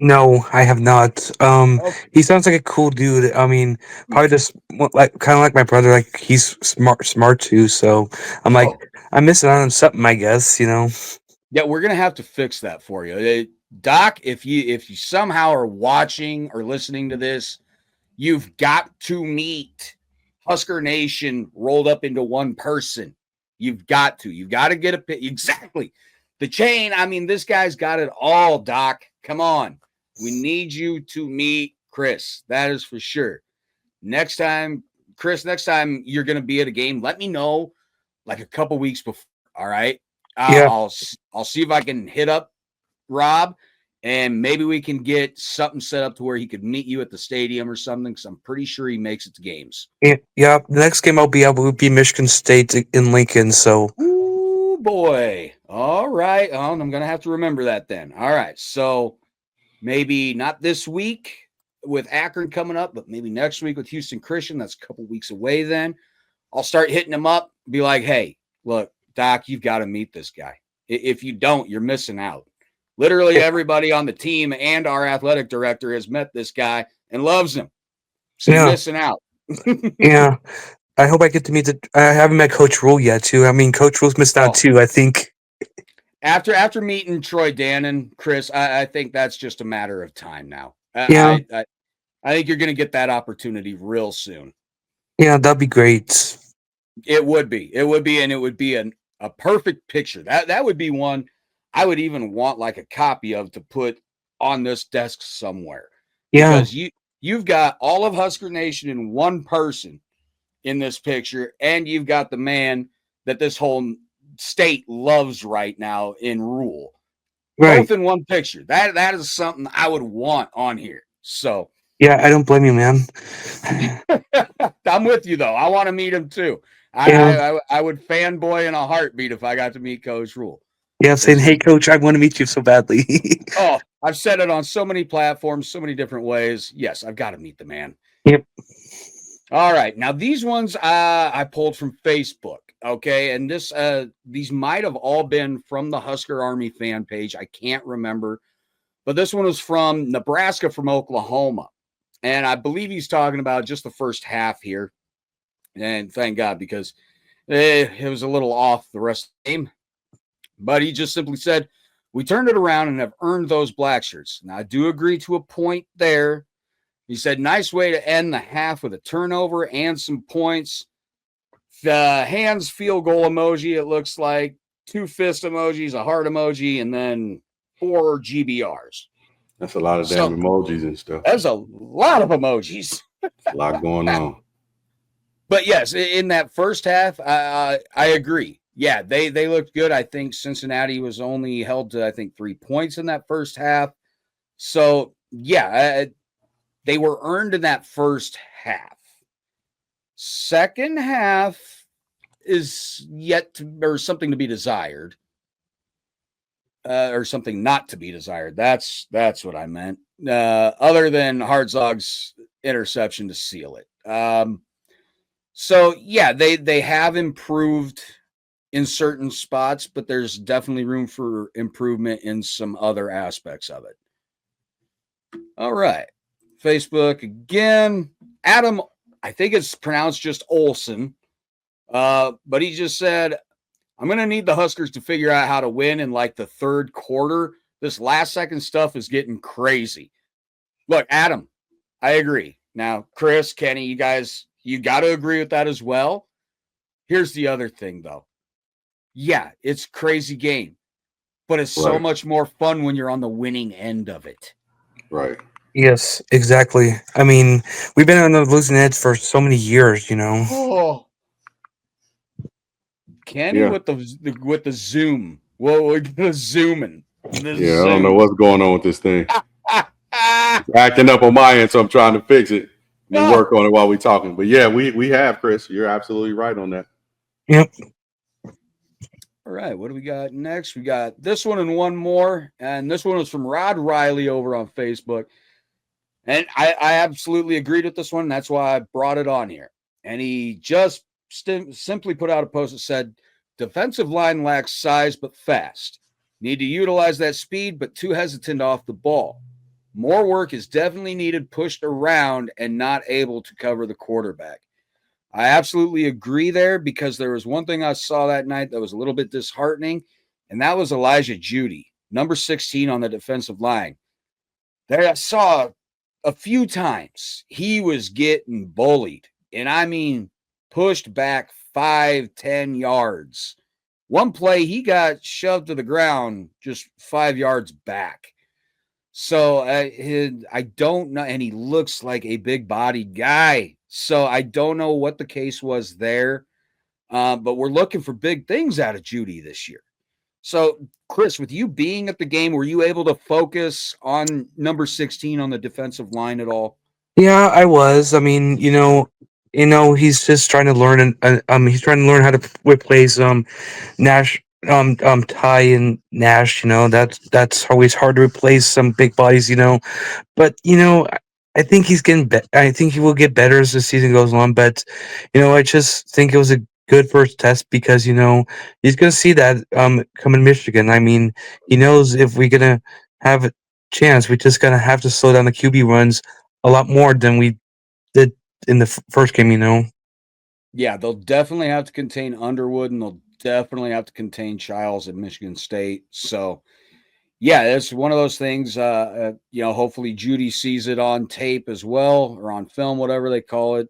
No, I have not. He sounds like a cool dude. I mean, probably just like kind of like my brother. Like he's smart too. So I'm like, I'm missing out on something, I guess. Yeah, we're gonna have to fix that for you, Doc. If you somehow are watching or listening to this, you've got to meet Husker Nation rolled up into one person. You've got to get exactly the chain. I mean, this guy's got it all, Doc. Come on. We need you to meet Chris. That is for sure. Next time you're going to be at a game, let me know like a couple weeks before. All right. I'll see if I can hit up Rob and maybe we can get something set up to where he could meet you at the stadium or something. Cause I'm pretty sure he makes it to games. Yeah. The next game will be Michigan State in Lincoln. So, ooh boy. All right. I'm going to have to remember that then. All right. So, maybe not this week with Akron coming up, but maybe next week with Houston Christian. That's a couple weeks away then. I'll start hitting him up, be like, hey, look, Doc, you've got to meet this guy. If you don't, you're missing out. Literally everybody on the team and our athletic director has met this guy and loves him. So you're missing out. Yeah. I hope I get to meet I haven't met Coach Rule yet, too. I mean, Coach Rule's missed out, too, I think. After meeting Troy Dannon, Chris, I think that's just a matter of time now. I think you're going to get that opportunity real soon. Yeah, that'd be great. It would be, and it would be a perfect picture. That would be one I would even want like a copy of to put on this desk somewhere. Yeah, because you've got all of Husker Nation in one person in this picture, and you've got the man that this whole state loves right now in Rule. Both in one picture. That is something I would want on here. So yeah, I don't blame you, man. I'm with you though. I want to meet him too. I would fanboy in a heartbeat if I got to meet Coach Rule. Yeah, saying, hey, Coach, I want to meet you so badly. I've said it on so many platforms, so many different ways. Yes, I've got to meet the man. Yep. All right. Now, these ones I pulled from Facebook. Okay. And these might have all been from the Husker Army fan page. I can't remember. But this one was from Nebraska from Oklahoma. And I believe he's talking about just the first half here. And thank God, because it was a little off the rest of the game. But he just simply said, we turned it around and have earned those black shirts. Now, I do agree to a point there. He said, nice way to end the half with a turnover and some points. The hands field goal emoji, it looks like 2 fist emojis, a heart emoji, and then 4 GBRs. That's a lot of damn emojis and stuff. That's a lot of emojis. A lot going on. But yes, in that first half, I agree. Yeah, they looked good. I think Cincinnati was only held to, 3 points in that first half. So, yeah, they were earned in that first half. Second half, is yet to, or something to be desired, or something not to be desired. That's what I meant. Other than Hartzog's interception to seal it. So yeah, they have improved in certain spots, but there's definitely room for improvement in some other aspects of it. All right. Facebook again. Adam, I think it's pronounced just Olson. But he just said, I'm going to need the Huskers to figure out how to win in like the third quarter. This last second stuff is getting crazy. Look, Adam, I agree. Now, Chris, Kenny, you guys, you got to agree with that as well. Here's the other thing, though. Yeah, it's a crazy game, but it's so much more fun when you're on the winning end of it. Right. Yes, exactly. I mean, we've been on the losing edge for so many years, you know. Oh, Kenny with the zoom. Whoa, the zooming. I don't know what's going on with this thing. It's acting up on my end, so I'm trying to fix it and work on it while we're talking. But yeah, we have, Chris. You're absolutely right on that. Yep. All right, what do we got next? We got this one and one more, and this one was from Rod Riley over on Facebook. And I absolutely agreed with this one. That's why I brought it on here. And he just simply put out a post that said, defensive line lacks size but fast. Need to utilize that speed, but too hesitant off the ball. More work is definitely needed, pushed around and not able to cover the quarterback. I absolutely agree there, because there was one thing I saw that night that was a little bit disheartening, and that was Elijah Judy, number 16 on the defensive line. There I saw a few times he was getting bullied, and I mean pushed back 5-10 yards. One play, he got shoved to the ground just 5 yards back. So I don't know, and he looks like a big-bodied guy. So I don't know what the case was there, but we're looking for big things out of Judy this year. So, Chris, with you being at the game, were you able to focus on number 16 on the defensive line at all? Yeah, I was. I mean, he's just trying to learn, and he's trying to learn how to replace Nash, Ty and Nash. That's always hard to replace some big bodies. But I think he's getting better. I think he will get better as the season goes on. But I just think it was a good first test, because he's going to see that come in Michigan. I mean, he knows if we're going to have a chance, we just going to have to slow down the QB runs a lot more than we did in the first game. Yeah, they'll definitely have to contain Underwood, and they'll definitely have to contain Childs at Michigan State. So, yeah, it's one of those things. Hopefully Judy sees it on tape as well, or on film, whatever they call it.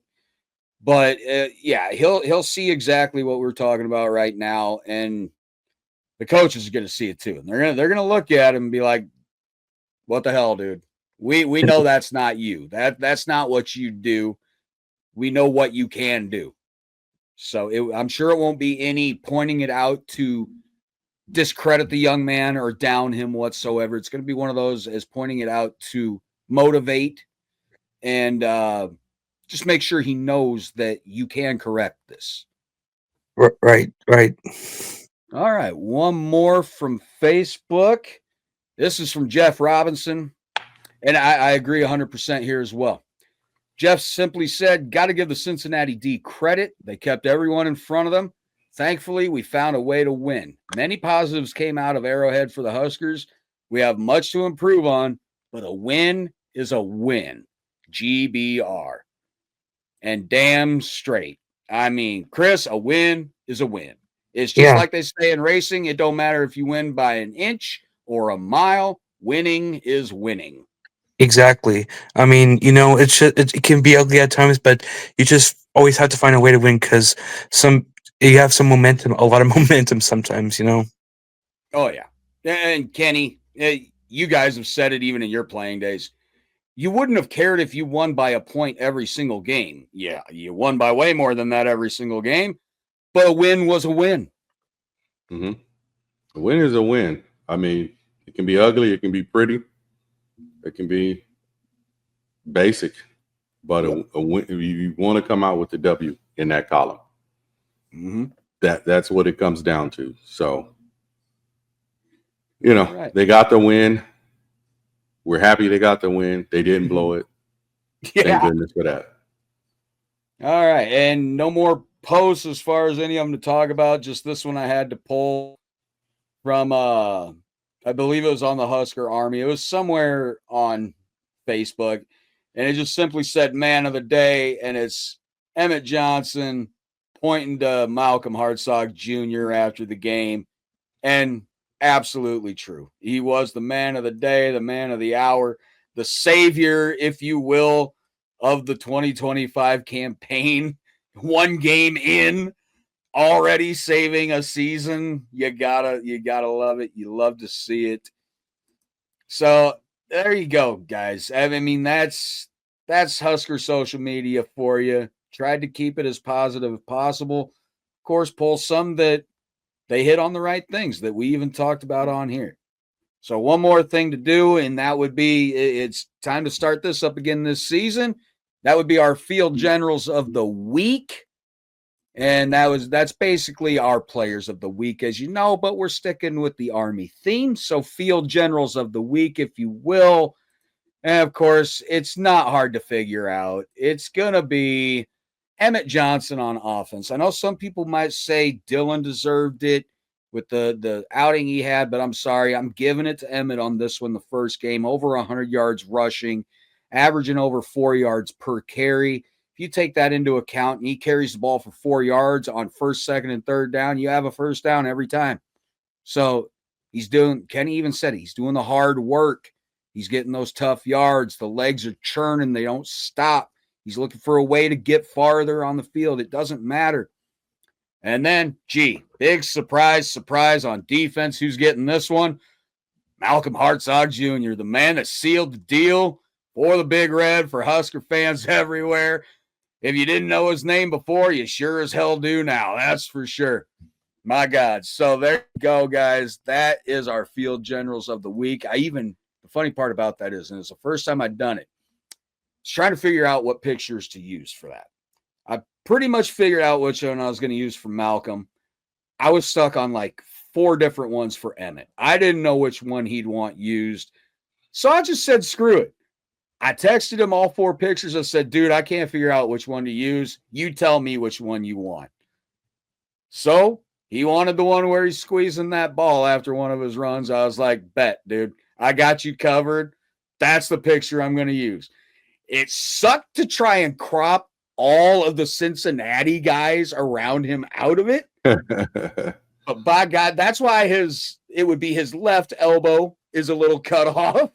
But yeah, he'll see exactly what we're talking about right now, and the coaches are going to see it too. And they're gonna look at him and be like, "What the hell, dude? We know that's not you. That's not what you do. We know what you can do." So I'm sure it won't be any pointing it out to discredit the young man or down him whatsoever. It's going to be one of those as pointing it out to motivate and just make sure he knows that you can correct this. Right. All right. One more from Facebook. This is from Jeff Robinson. And I agree 100% here as well. Jeff simply said, got to give the Cincinnati D credit. They kept everyone in front of them. Thankfully, we found a way to win. Many positives came out of Arrowhead for the Huskers. We have much to improve on, but a win is a win. GBR. And damn straight. I mean, Chris, a win is a win. It's just like they say in racing. It don't matter if you win by an inch or a mile. Winning is winning. Exactly. I mean, it can be ugly at times, but you just always have to find a way to win, because you have some momentum, a lot of momentum sometimes. Oh yeah, and Kenny, you guys have said it even in your playing days. You wouldn't have cared if you won by a point every single game. Yeah, you won by way more than that every single game, but a win was a win. Mm-hmm. A win is a win. I mean, it can be ugly, it can be pretty, it can be basic, but a win, you want to come out with the W in that column. Mm-hmm. That's what it comes down to. So, you know, Right. they got the win. We're happy they got the win. They didn't blow it. Yeah. Thank goodness for that. All right. And no more posts as far as any of them to talk about. Just this one I had to pull from, I believe it was on the Husker Army. It was somewhere on Facebook. And it just simply said man of the day. And it's Emmett Johnson pointing to Malcolm Hartzog Jr. after the game. And absolutely true. He was the man of the day, the man of the hour, the savior, if you will, of the 2025 campaign. One game in, already saving a season. You gotta love it. You love to see it. So there you go, guys. I mean, that's Husker social media for you. Tried to keep it as positive as possible. Of course, pull some that they hit on the right things that we even talked about on here. So one more thing to do, and that would be it's time to start this up again this season. That would be our field generals of the week. And that's basically our players of the week, as you know, but we're sticking with the Army theme. So field generals of the week, if you will. And of course, it's not hard to figure out. It's going to be Emmett Johnson on offense. I know some people might say Dylan deserved it with the outing he had, but I'm sorry. I'm giving it to Emmett on this one, the first game. Over 100 yards rushing, averaging over 4 yards per carry. If you take that into account and he carries the ball for 4 yards on first, second, and third down, you have a first down every time. So Kenny even said he's doing the hard work. He's getting those tough yards. The legs are churning. They don't stop. He's looking for a way to get farther on the field. It doesn't matter. And then, big surprise on defense. Who's getting this one? Malcolm Hartzog Jr., the man that sealed the deal for the Big Red for Husker fans everywhere. If you didn't know his name before, you sure as hell do now. That's for sure. My God. So there you go, guys. That is our field generals of the week. The funny part about that is, and it's the first time I've done it, I was trying to figure out what pictures to use for that. I pretty much figured out which one I was going to use for Malcolm. I was stuck on like 4 different ones for Emmett. I didn't know which one he'd want used. So I just said, screw it. I texted him all 4 pictures. I said, dude, I can't figure out which one to use. You tell me which one you want. So he wanted the one where he's squeezing that ball after one of his runs. I was like, bet, dude. I got you covered. That's the picture I'm going to use. It sucked to try and crop all of the Cincinnati guys around him out of it. But by God, that's why it would be his left elbow is a little cut off.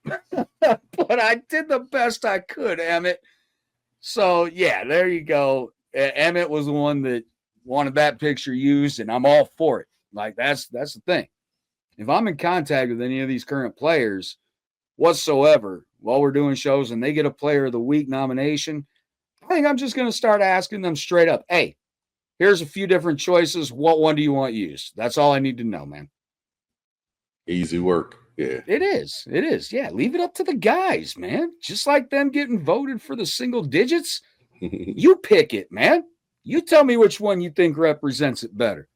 But I did the best I could, Emmett. So, yeah, there you go. Emmett was the one that wanted that picture used, and I'm all for it. Like, that's the thing. If I'm in contact with any of these current players whatsoever while we're doing shows and they get a player of the week nomination, I think I'm just going to start asking them straight up, hey, here's a few different choices. What one do you want used? That's all I need to know, man. Easy work. Yeah. It is. Yeah. Leave it up to the guys, man. Just like them getting voted for the single digits. You pick it, man. You tell me which one you think represents it better.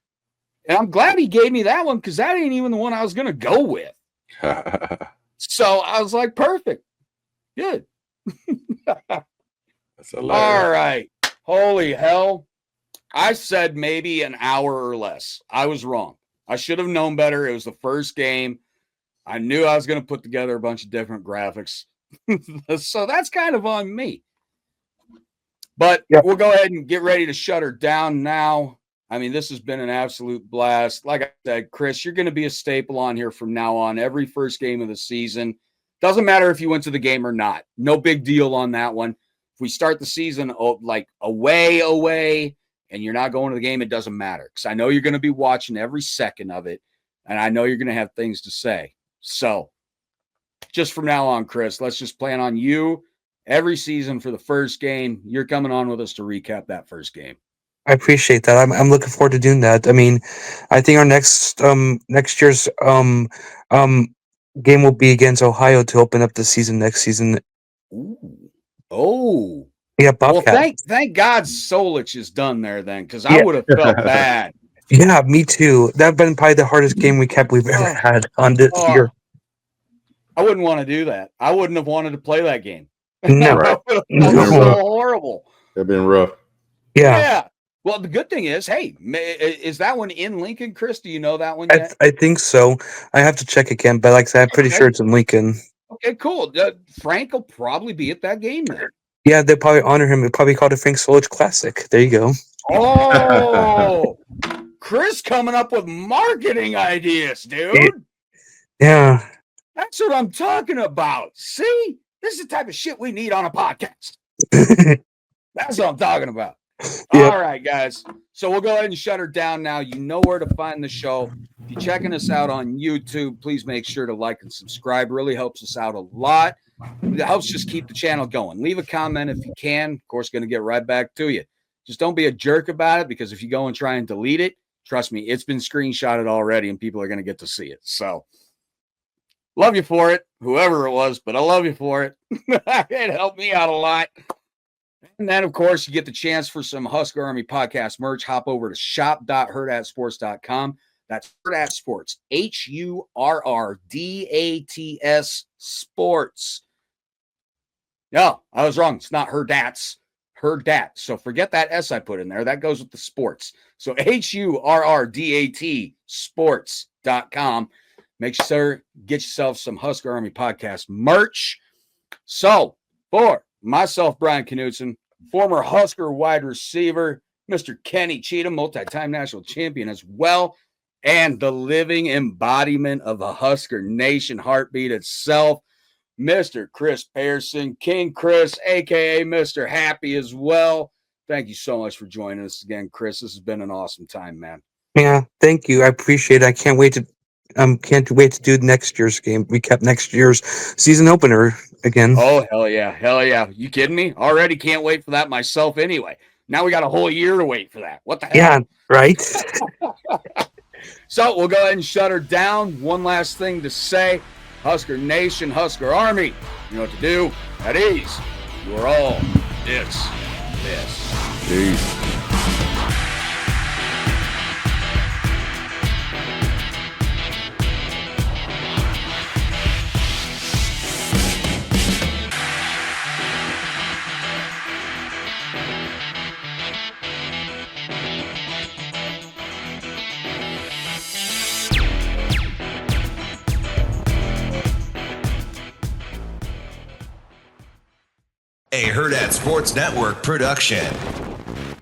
And I'm glad he gave me that one because that ain't even the one I was going to go with. So I was like, perfect. Good. That's hilarious. All right. Holy hell. I said maybe an hour or less. I was wrong. I should have known better. It was the first game. I knew I was going to put together a bunch of different graphics. So that's kind of on me. But We'll go ahead and get ready to shut her down now. I mean, this has been an absolute blast. Like I said, Chris, you're going to be a staple on here from now on. Every first game of the season. Doesn't matter if you went to the game or not. No big deal on that one. If we start the season like away, and you're not going to the game, it doesn't matter. Because I know you're going to be watching every second of it. And I know you're going to have things to say. So just from now on, Chris, let's just plan on you every season for the first game. You're coming on with us to recap that first game. I appreciate that. I'm looking forward to doing that. I mean, I think our next year's game will be against Ohio to open up the season next season. Ooh. Oh, Yeah, Well, Bobcat. thank God Solich is done there then, because I Yeah. would have felt bad. Yeah, me too. That'd been probably the hardest game we've ever had on this year. I wouldn't want to do that. I wouldn't have wanted to play that game. No. I would have felt so horrible. That'd been rough. Yeah. Well, the good thing is, hey, is that one in Lincoln, Chris? Do you know that one yet? I think so. I have to check again, but like I said, I'm pretty sure it's in Lincoln. Okay, cool. Frank will probably be at that game then. Yeah, they'll probably honor him. They'll probably call it a Frank Solich Classic. There you go. Oh, Chris coming up with marketing ideas, dude. Yeah. That's what I'm talking about. See? This is the type of shit we need on a podcast. That's what I'm talking about. Yep. All right, guys. So we'll go ahead and shut her down now. You know where to find the show. If you're checking us out on YouTube, please make sure to like and subscribe. Really helps us out a lot. It helps just keep the channel going. Leave a comment if you can. Of course, going to get right back to you. Just don't be a jerk about it, because if you go and try and delete it, trust me, it's been screenshotted already and people are going to get to see it. So love you for it, whoever it was, but I love you for it. It helped me out a lot. And then, of course, you get the chance for some Husker Army Podcast merch. Hop over to shop.hurrdatsports.com. That's Hurrdat Sports, Hurrdat Sports. No, I was wrong. It's not Hurrdat's. Hurrdat. So forget that S I put in there. That goes with the sports. So Hurrdat sports.com. Make sure get yourself some Husker Army Podcast merch. So for myself, Brian Knutzen, former Husker wide receiver, Mr. Kenny Cheatham, multi-time national champion as well, and the living embodiment of a Husker Nation heartbeat itself, Mr. Chris Pearson, King Chris, a.k.a. Mr. Happy as well. Thank you so much for joining us again, Chris. This has been an awesome time, man. Yeah, thank you. I appreciate it. I can't wait to do next year's game. We kept next year's season opener again. Oh, hell yeah. Hell yeah. You kidding me? Already can't wait for that myself anyway. Now we got a whole year to wait for that. What the hell? Yeah, right? So we'll go ahead and shut her down. One last thing to say. Husker Nation, Husker Army, you know what to do. At ease. You are all this. Peace. A Hurrdat Sports Network production.